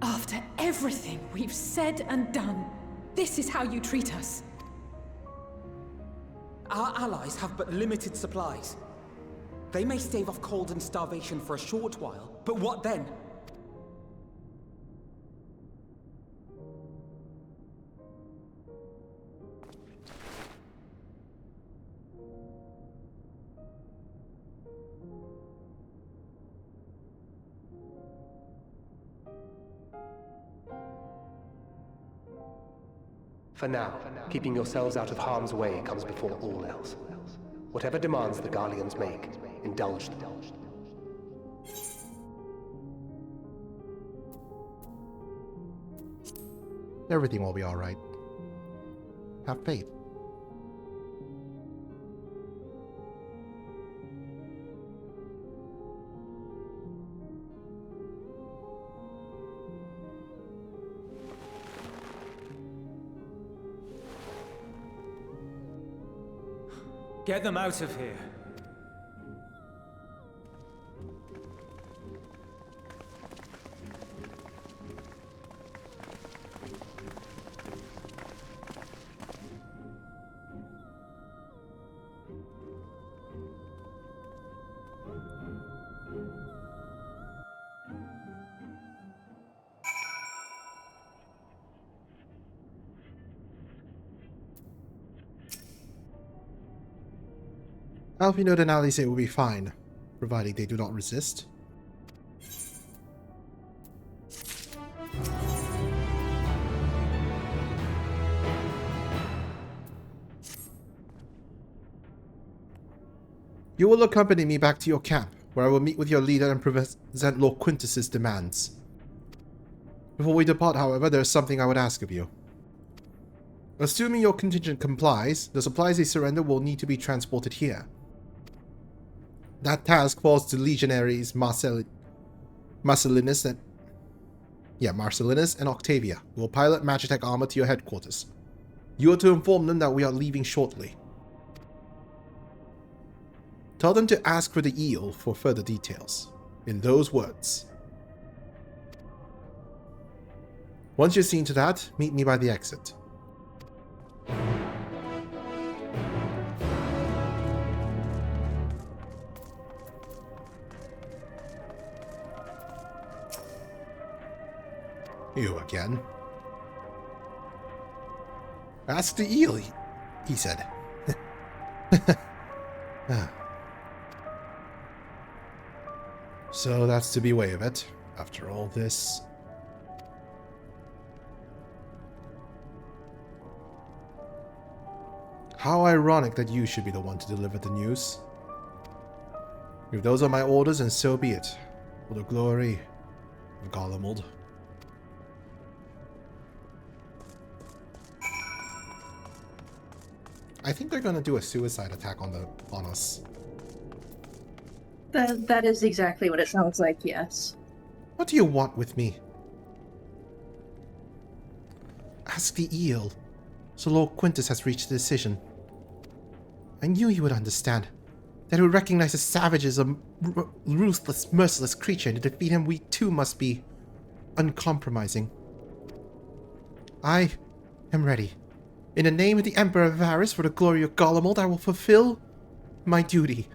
After everything we've said and done, this is how you treat us. Our allies have but limited supplies. They may stave off cold and starvation for a short while, but what then? For now, keeping yourselves out of harm's way comes before all else. Whatever demands the Garleans make, indulge them. Everything will be alright. Have faith. Get them out of here. Alfino and Ali say it will be fine, providing they do not resist. You will accompany me back to your camp, where I will meet with your leader and present Lord Quintus's demands. Before we depart, however, there is something I would ask of you. Assuming your contingent complies, the supplies they surrender will need to be transported here. That task falls to legionaries Marcellinus and Octavia, who will pilot Magitech armor to your headquarters. You are to inform them that we are leaving shortly. Tell them to ask for the eel for further details. In those words. Once you're seen to that, meet me by the exit. You again. Ask the eel, he said. So that's to be way of it, after all this. How ironic that you should be the one to deliver the news. If those are my orders, then so be it. For the glory of Garlemald. I think they're gonna do a suicide attack on us. That is exactly what it sounds like, yes. What do you want with me? Ask the eel. So Lord Quintus has reached a decision. I knew he would understand. That he would recognize the savage as a ruthless, merciless creature, and to defeat him we too must be uncompromising. I am ready. In the name of the Emperor Varys, for the glory of Garlemald, I will fulfill my duty.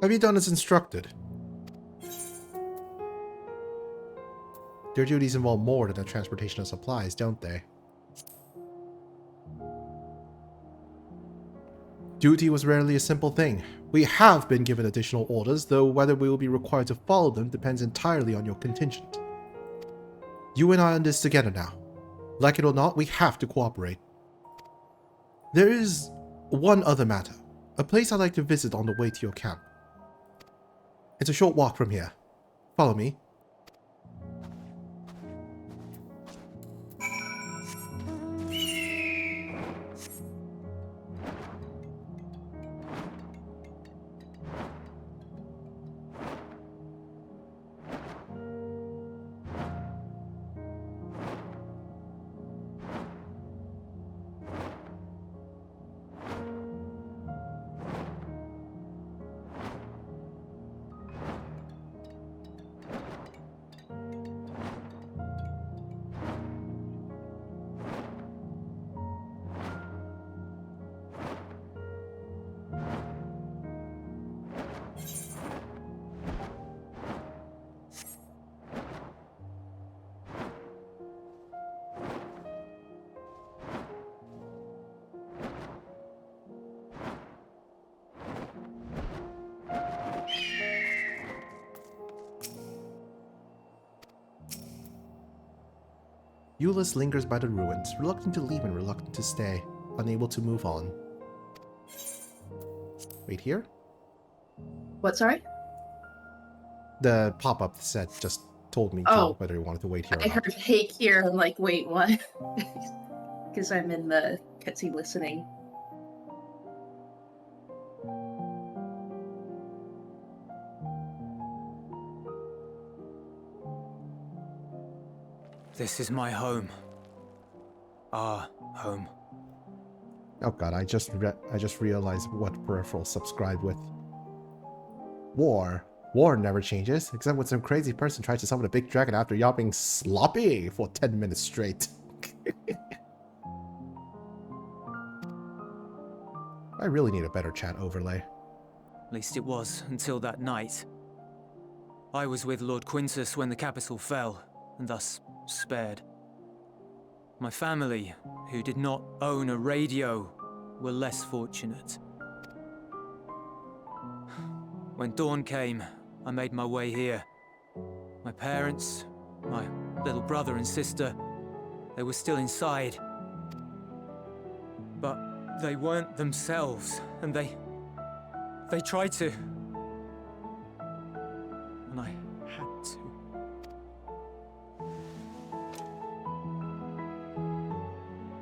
Have you done as instructed? Their duties involve more than the transportation of supplies, don't they? Duty was rarely a simple thing. We have been given additional orders, though whether we will be required to follow them depends entirely on your contingent. You and I are in this together now. Like it or not, we have to cooperate. There is one other matter. A place I'd like to visit on the way to your camp. It's a short walk from here. Follow me. Euless lingers by the ruins, reluctant to leave and reluctant to stay, unable to move on. Wait here? What, sorry? The pop-up set just told me whether you wanted to wait here or I not. heard "Hey" here. I'm like, wait, what? Because I'm in the cutscene listening. This is my home. Our home. Oh god, I just realized what peripheral subscribed with. War. War never changes, except when some crazy person tries to summon a big dragon after y'all being sloppy for 10 minutes straight. I really need a better chat overlay. At least it was, until that night. I was with Lord Quintus when the capital fell, and thus spared. My family, who did not own a radio, were less fortunate. When dawn came, I made my way here. My parents, my little brother and sister, they were still inside. But they weren't themselves, and they tried to. And I had to.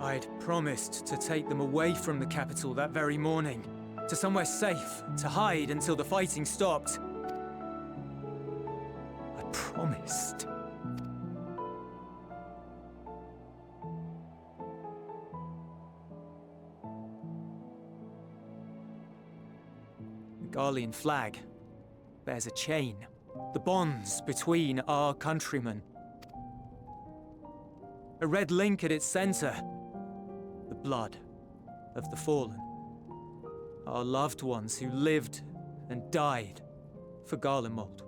I'd promised to take them away from the capital that very morning, to somewhere safe, to hide until the fighting stopped. I promised. The Garlean flag bears a chain, the bonds between our countrymen. A red link at its center, the blood of the fallen. Our loved ones who lived and died for Garlemald.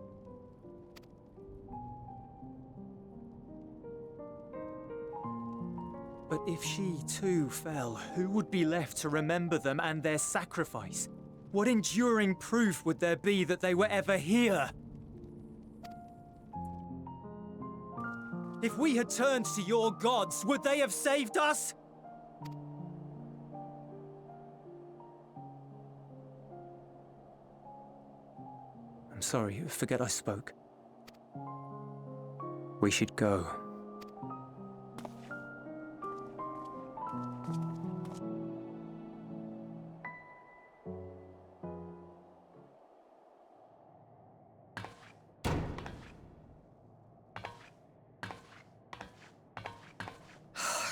But if she too fell, who would be left to remember them and their sacrifice? What enduring proof would there be that they were ever here? If we had turned to your gods, would they have saved us? I'm sorry, forget I spoke. We should go.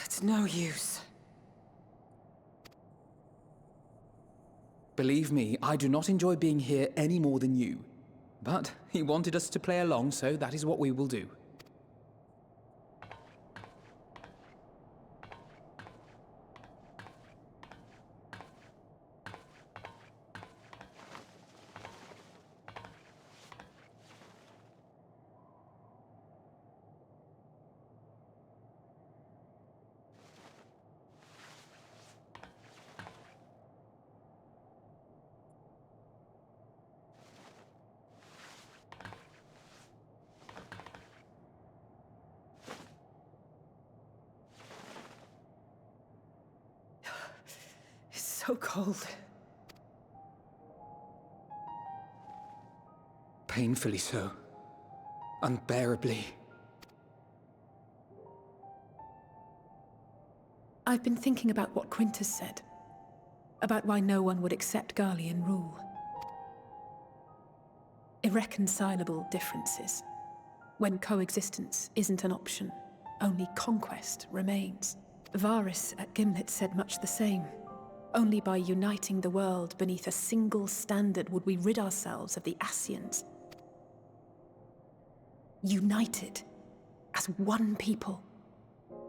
It's no use. Believe me, I do not enjoy being here any more than you. But he wanted us to play along, so that is what we will do. So cold. Painfully so. Unbearably. I've been thinking about what Quintus said. About why no one would accept Garlean rule. Irreconcilable differences. When coexistence isn't an option, only conquest remains. Varys at Gimlet said much the same. Only by uniting the world beneath a single standard would we rid ourselves of the Ascians. United as one people,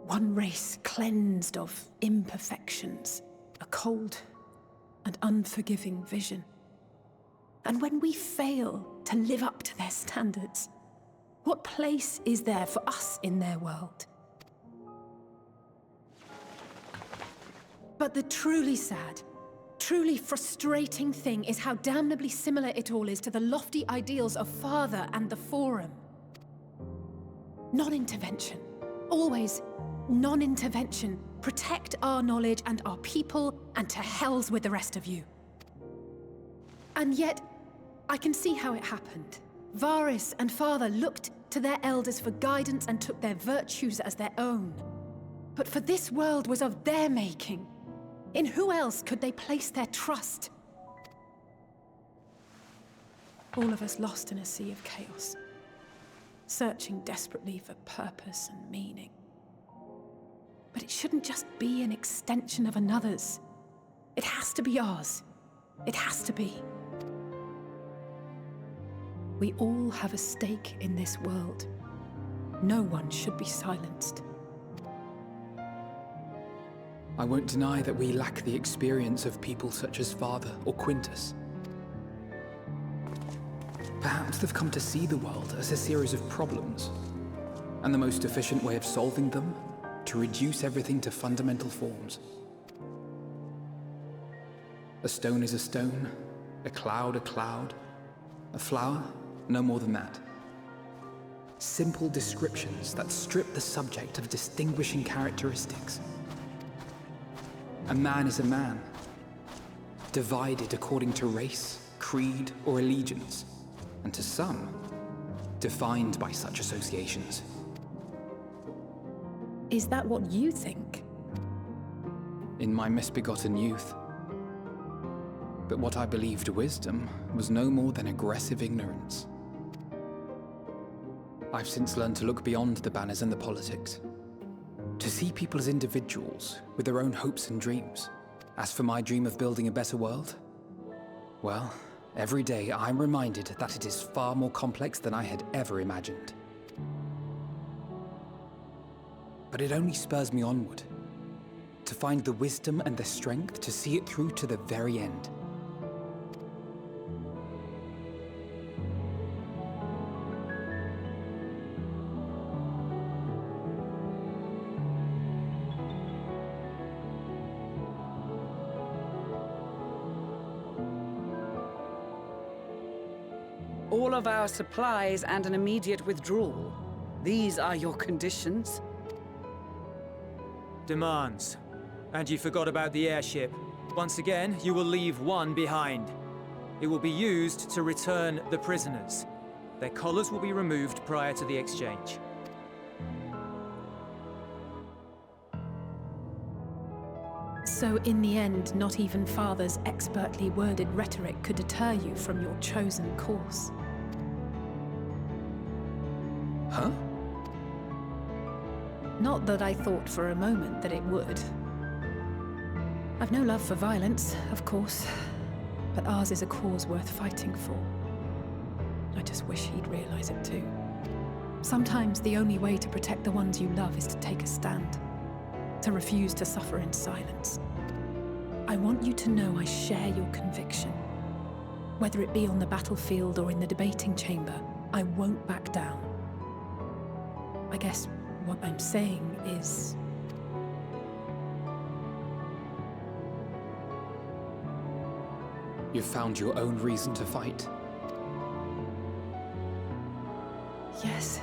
one race cleansed of imperfections, a cold and unforgiving vision. And when we fail to live up to their standards, what place is there for us in their world? But the truly sad, truly frustrating thing is how damnably similar it all is to the lofty ideals of Father and the Forum. Non-intervention. Always Non-intervention. Protect our knowledge and our people, and to hells with the rest of you. And yet, I can see how it happened. Varys and Father looked to their elders for guidance and took their virtues as their own. But for this world was of their making. In who else could they place their trust? All of us lost in a sea of chaos, searching desperately for purpose and meaning. But it shouldn't just be an extension of another's. It has to be ours. It has to be. We all have a stake in this world. No one should be silenced. I won't deny that we lack the experience of people such as Father or Quintus. Perhaps they've come to see the world as a series of problems, and the most efficient way of solving them, to reduce everything to fundamental forms. A stone is a stone, a cloud, a flower, no more than that. Simple descriptions that strip the subject of distinguishing characteristics. A man is a man, divided according to race, creed, or allegiance, and to some, defined by such associations. Is that what you think? In my misbegotten youth. But what I believed wisdom was no more than aggressive ignorance. I've since learned to look beyond the banners and the politics, to see people as individuals with their own hopes and dreams. As for my dream of building a better world, well, every day I'm reminded that it is far more complex than I had ever imagined. But it only spurs me onward, to find the wisdom and the strength to see it through to the very end. All of our supplies and an immediate withdrawal. These are your conditions? Demands. And you forgot about the airship. Once again, you will leave one behind. It will be used to return the prisoners. Their collars will be removed prior to the exchange. So in the end, not even Father's expertly worded rhetoric could deter you from your chosen course. Huh? Not that I thought for a moment that it would. I've no love for violence, of course, but ours is a cause worth fighting for. I just wish he'd realize it too. Sometimes the only way to protect the ones you love is to take a stand, to refuse to suffer in silence. I want you to know I share your conviction. Whether it be on the battlefield or in the debating chamber, I won't back down. I guess what I'm saying is... You've found your own reason to fight. Yes.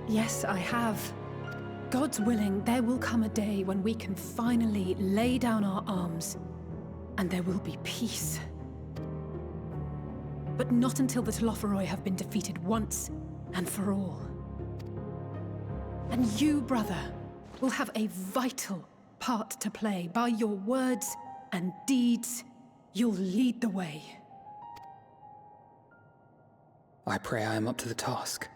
Yes, I have. God's willing, there will come a day when we can finally lay down our arms, and there will be peace. But not until the Telophoroi have been defeated once and for all. And you, brother, will have a vital part to play. By your words and deeds, you'll lead the way. I pray I am up to the task.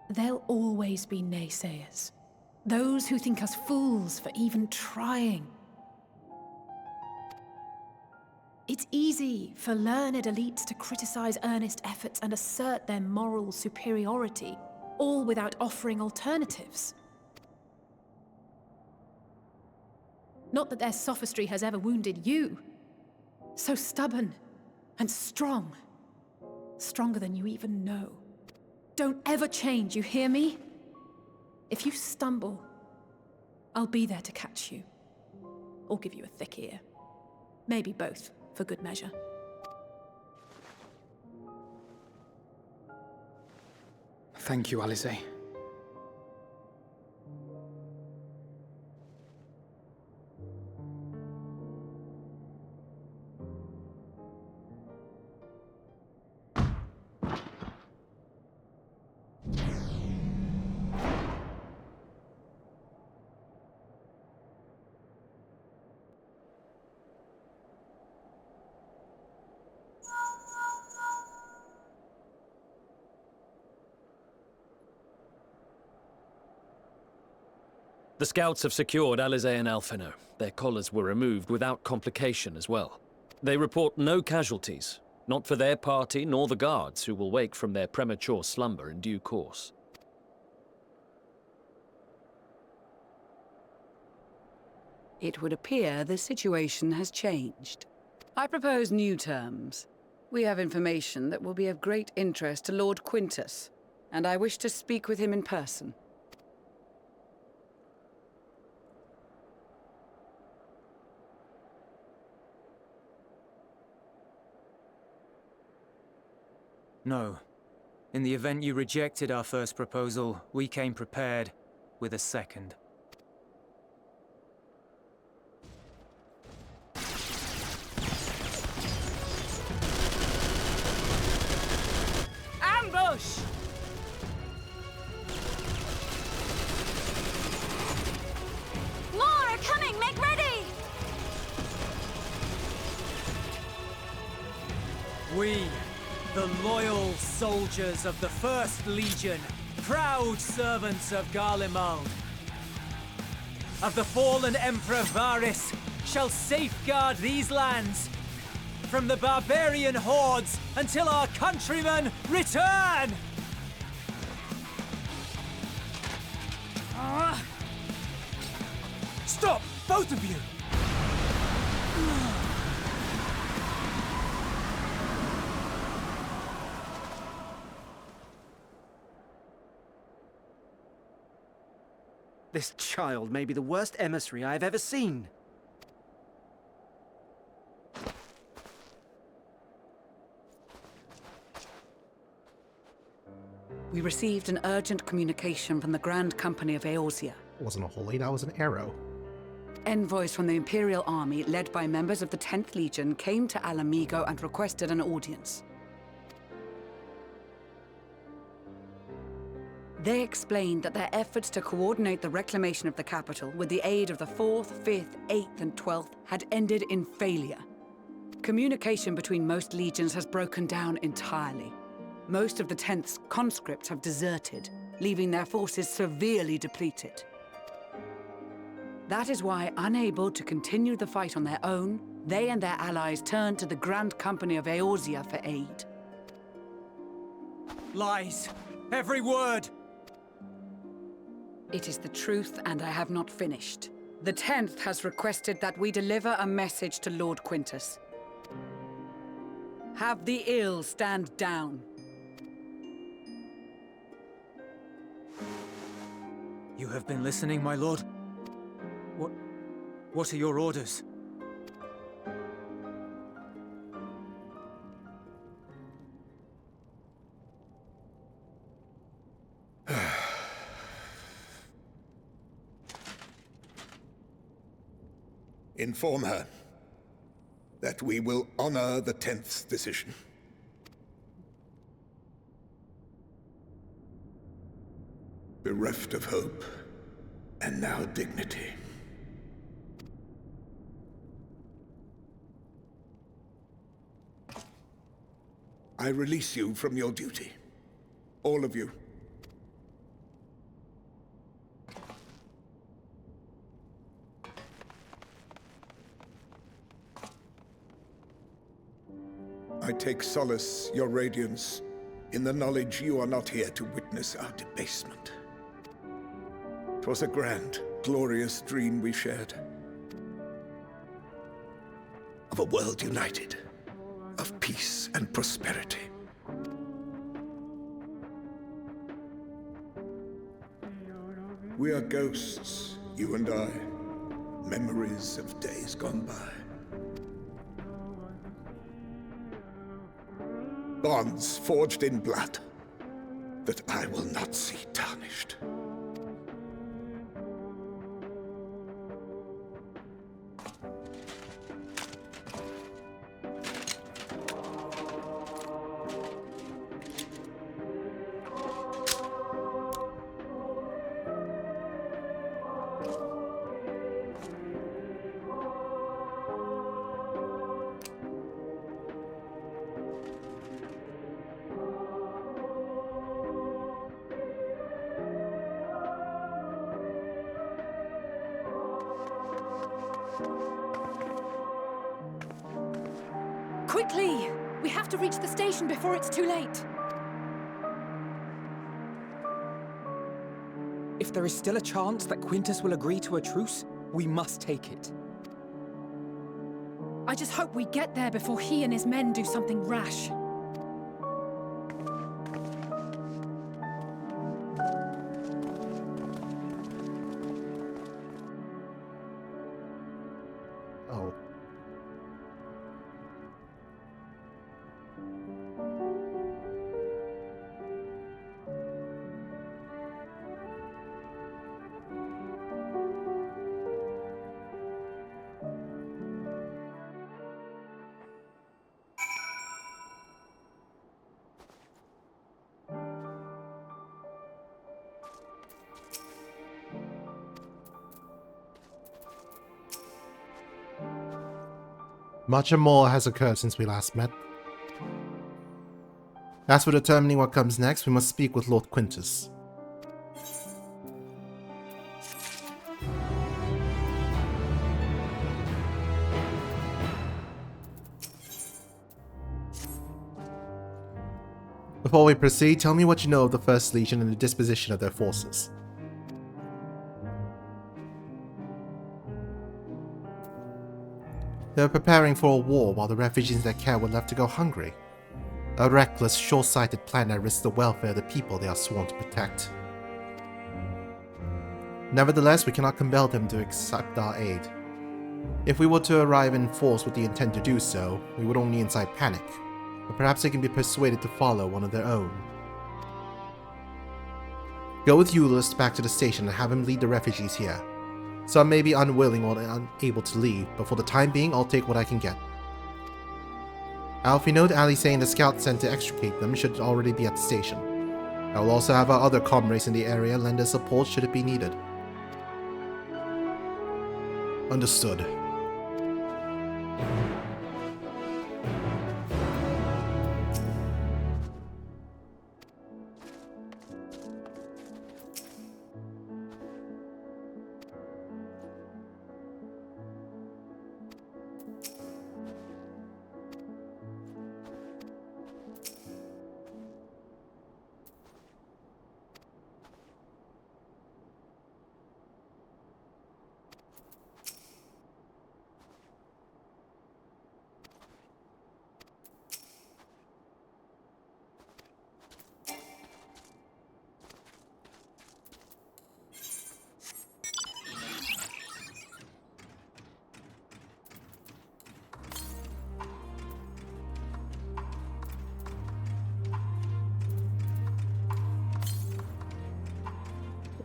There'll always be naysayers. Those who think us fools for even trying. It's easy for learned elites to criticize earnest efforts and assert their moral superiority, all without offering alternatives. Not that their sophistry has ever wounded you. So stubborn and strong. Stronger than you even know. Don't ever change, you hear me? If you stumble, I'll be there to catch you. Or give you a thick ear. Maybe both, for good measure. Thank you, Alice. The scouts have secured Alize and Alphino. Their collars were removed without complication as well. They report no casualties, not for their party nor the guards, who will wake from their premature slumber in due course. It would appear the situation has changed. I propose new terms. We have information that will be of great interest to Lord Quintus, and I wish to speak with him in person. No. In the event you rejected our first proposal, we came prepared with a second. Ambush! More are coming! Make ready! We, the loyal soldiers of the First Legion, proud servants of Garlemald, of the fallen Emperor Varys, shall safeguard these lands from the barbarian hordes until our countrymen return! Stop, both of you! This child may be the worst emissary I have ever seen. We received an urgent communication from the Grand Company of Eorzea. Wasn't a holy, that was an arrow. Envoys from the Imperial Army, led by members of the 10th Legion, came to Alamigo and requested an audience. They explained that their efforts to coordinate the reclamation of the capital with the aid of the 4th, 5th, 8th, and 12th had ended in failure. Communication between most legions has broken down entirely. Most of the 10th's conscripts have deserted, leaving their forces severely depleted. That is why, unable to continue the fight on their own, they and their allies turned to the Grand Company of Eorzea for aid. Lies! Every word! It is the truth, and I have not finished. The 10th has requested that we deliver a message to Lord Quintus. Have the ill stand down. You have been listening, my lord? What are your orders? Inform her that we will honor the 10th's decision. Bereft of hope, and now dignity. I release you from your duty. All of you. I take solace, your radiance, in the knowledge you are not here to witness our debasement. 'Twas a grand, glorious dream we shared. Of a world united, of peace and prosperity. We are ghosts, you and I, memories of days gone by. Bonds forged in blood that I will not see tarnished. Quickly! We have to reach the station before it's too late. If there is still a chance that Quintus will agree to a truce, we must take it. I just hope we get there before he and his men do something rash. Oh. Much more has occurred since we last met. As for determining what comes next, we must speak with Lord Quintus. Before we proceed, tell me what you know of the First Legion and the disposition of their forces. They were preparing for a war while the refugees in their care were left to go hungry. A reckless, short-sighted plan that risks the welfare of the people they are sworn to protect. Nevertheless, we cannot compel them to accept our aid. If we were to arrive in force with the intent to do so, we would only incite panic, but perhaps they can be persuaded to follow one of their own. Go with Eulist back to the station and have him lead the refugees here. Some may be unwilling or unable to leave, but for the time being, I'll take what I can get. Alfie, note Ali saying the scout sent to extricate them should already be at the station. I will also have our other comrades in the area lend their support should it be needed. Understood.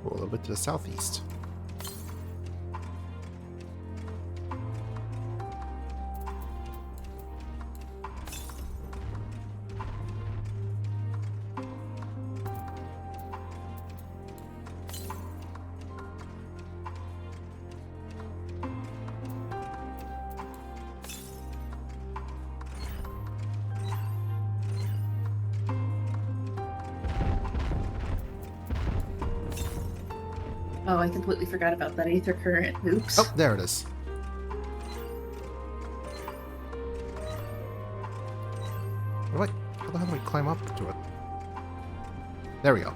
A little bit to the southeast. Oh, I completely forgot about that aether current. Oops. Oh, there it is. How the hell do I climb up to it? There we go.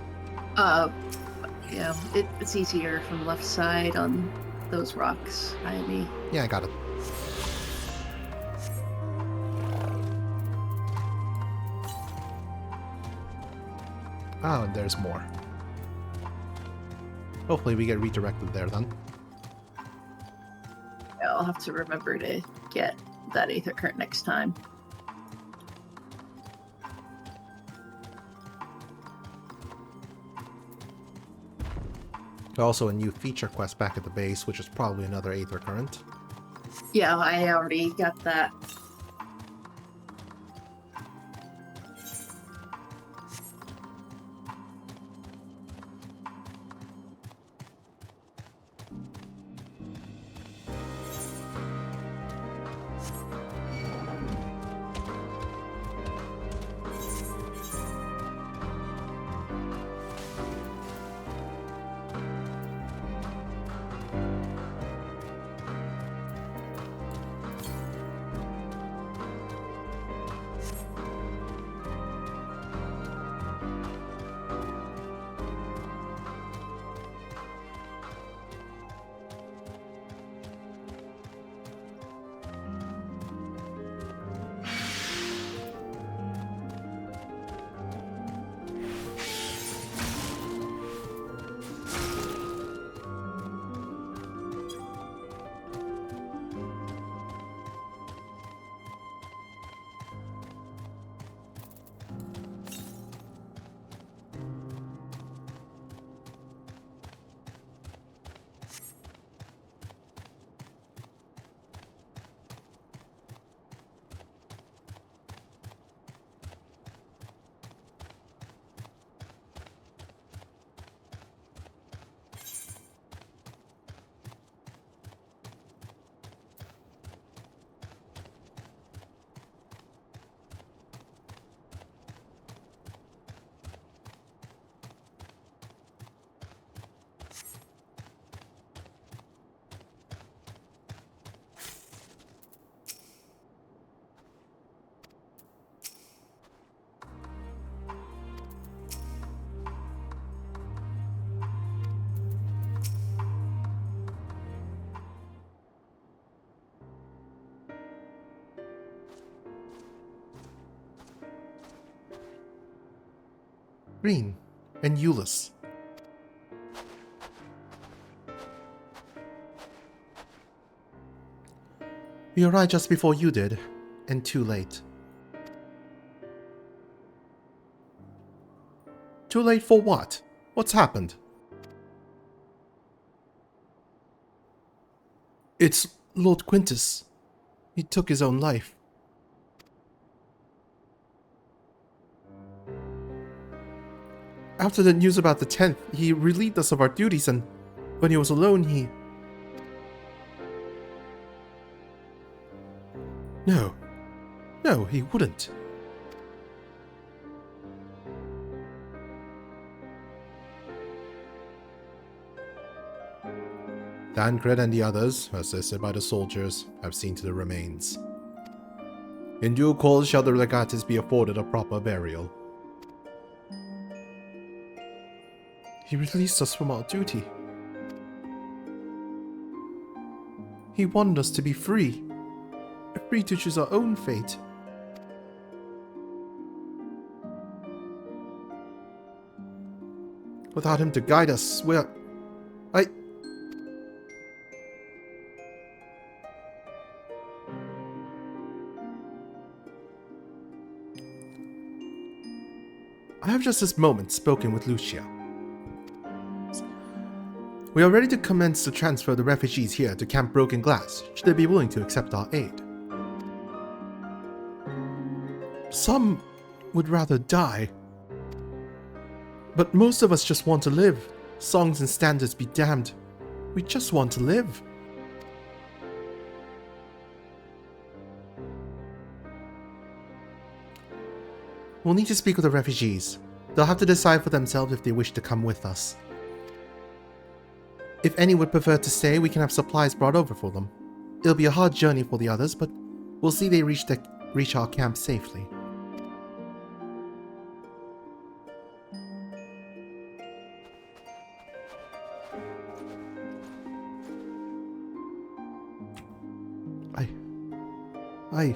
Yeah, it's easier from the left side on those rocks. Ivy. Yeah, I got it. Oh, and there's more. Hopefully we get redirected there then. Yeah, I'll have to remember to get that aether current next time. Also a new feature quest back at the base, which is probably another aether current. Yeah, I already got that. Green, and Euless. We arrived just before you did, and too late. Too late for what? What's happened? It's Lord Quintus. He took his own life. After the news about the 10th, he relieved us of our duties, and when he was alone, he... No. No, he wouldn't. Tancred and the others, assisted by the soldiers, have seen to the remains. In due course shall the legatus be afforded a proper burial. He released us from our duty. He wanted us to be free. Free to choose our own fate. Without him to guide us, I have just this moment spoken with Lucia. We are ready to commence the transfer of the refugees here to Camp Broken Glass, should they be willing to accept our aid. Some would rather die. But most of us just want to live. Songs and standards be damned. We just want to live. We'll need to speak with the refugees. They'll have to decide for themselves if they wish to come with us. If any would prefer to stay, we can have supplies brought over for them. It'll be a hard journey for the others, but we'll see they reach our camp safely. I...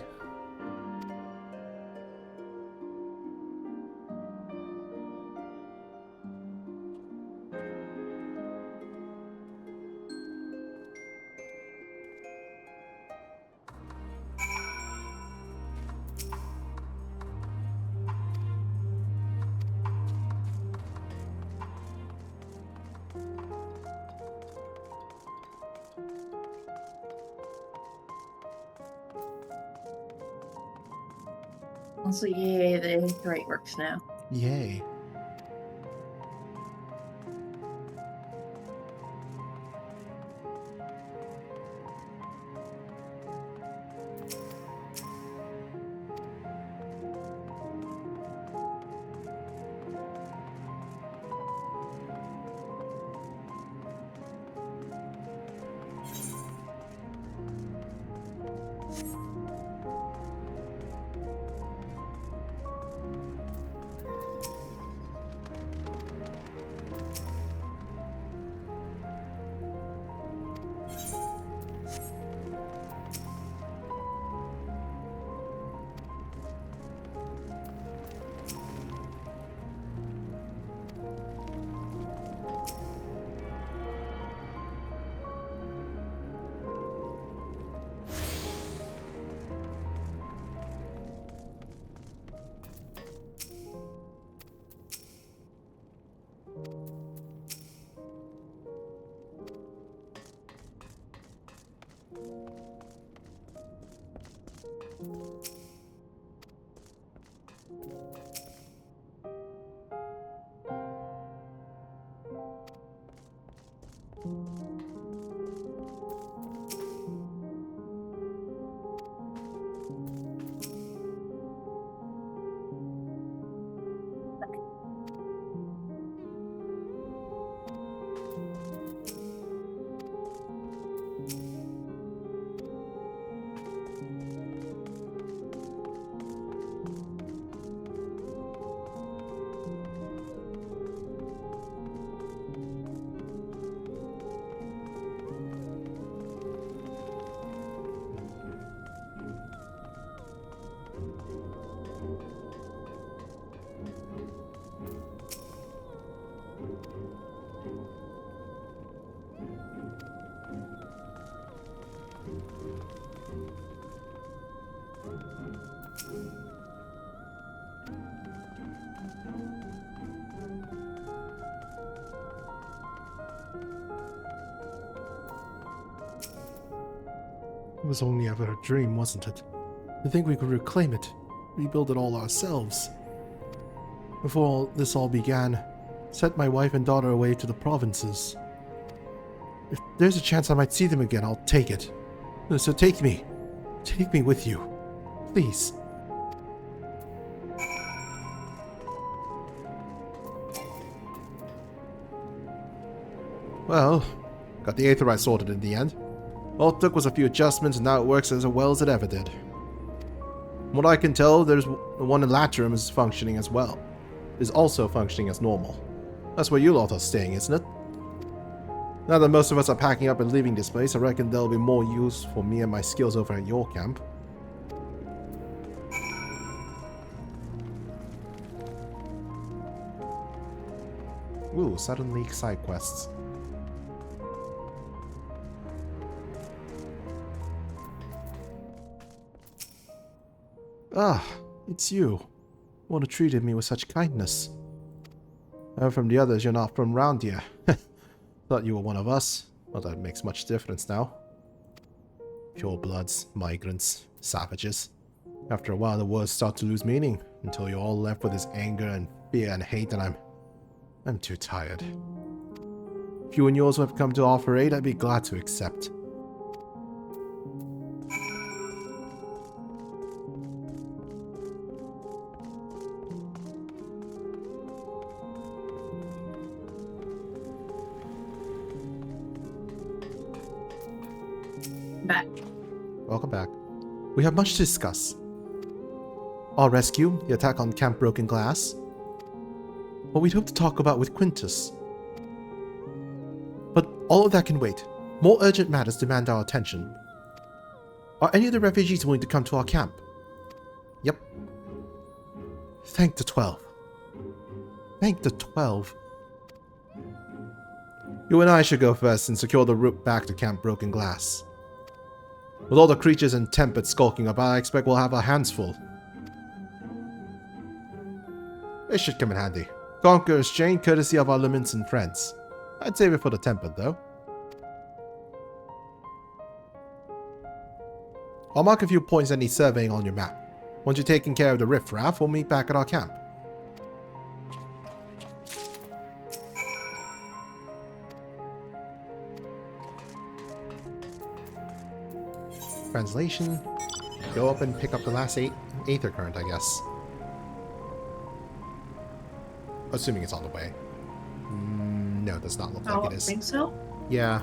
Also, yay, the Aetheryte works now. Yay. It was only ever a dream, wasn't it? To think we could reclaim it, rebuild it all ourselves. Before this all began, sent my wife and daughter away to the provinces. If there's a chance I might see them again, I'll take it. So take me. Take me with you. Please. Well, got the Aetherized sorted in the end. All it took was a few adjustments and now it works as well as it ever did. From what I can tell, there's the one in Latrim is functioning as well. Is also functioning as normal. That's where you lot are staying, isn't it? Now that most of us are packing up and leaving this place, I reckon there'll be more use for me and my skills over at your camp. Ooh, Sudden League side quests. Ah, it's you. One who treated me with such kindness. I heard from the others you're not from round here. Thought you were one of us. Not that it makes much difference now. Purebloods, migrants, savages. After a while the words start to lose meaning, until you're all left with this anger and fear and hate, and I'm too tired. If you and yours have come to offer aid, I'd be glad to accept. Back. Welcome back. We have much to discuss. Our rescue, the attack on Camp Broken Glass, what we'd hope to talk about with Quintus. But all of that can wait. More urgent matters demand our attention. Are any of the refugees willing to come to our camp? Yep. Thank the 12. Thank the 12. You and I should go first and secure the route back to Camp Broken Glass. With all the creatures and tempered skulking about, I expect we'll have our hands full. It should come in handy. Conqueror's chain, courtesy of our limits and friends. I'd save it for the tempered, though. I'll mark a few points that need surveying on your map. Once you've taken care of the riffraff, we'll meet back at our camp. Translation. Go up and pick up the last Aether Current, I guess. Assuming it's on the way. No, it does not look like it is. I think so. Yeah.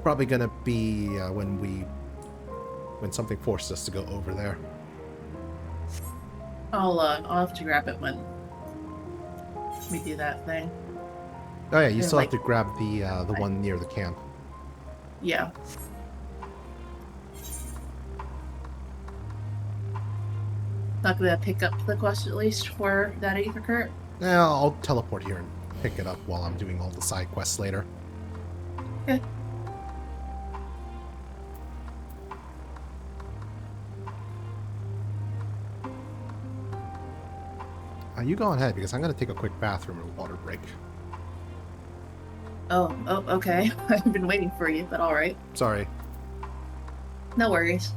Probably gonna be when something forces us to go over there. I'll have to grab it when we do that thing. Oh yeah, you still like, have to grab the one near the camp. Yeah. Not gonna pick up the quest at least for that Aether Current. Yeah, I'll teleport here and pick it up while I'm doing all the side quests later. Okay. You go ahead, because I'm going to take a quick bathroom and water break. Oh, okay. I've been waiting for you, but alright. Sorry. No worries.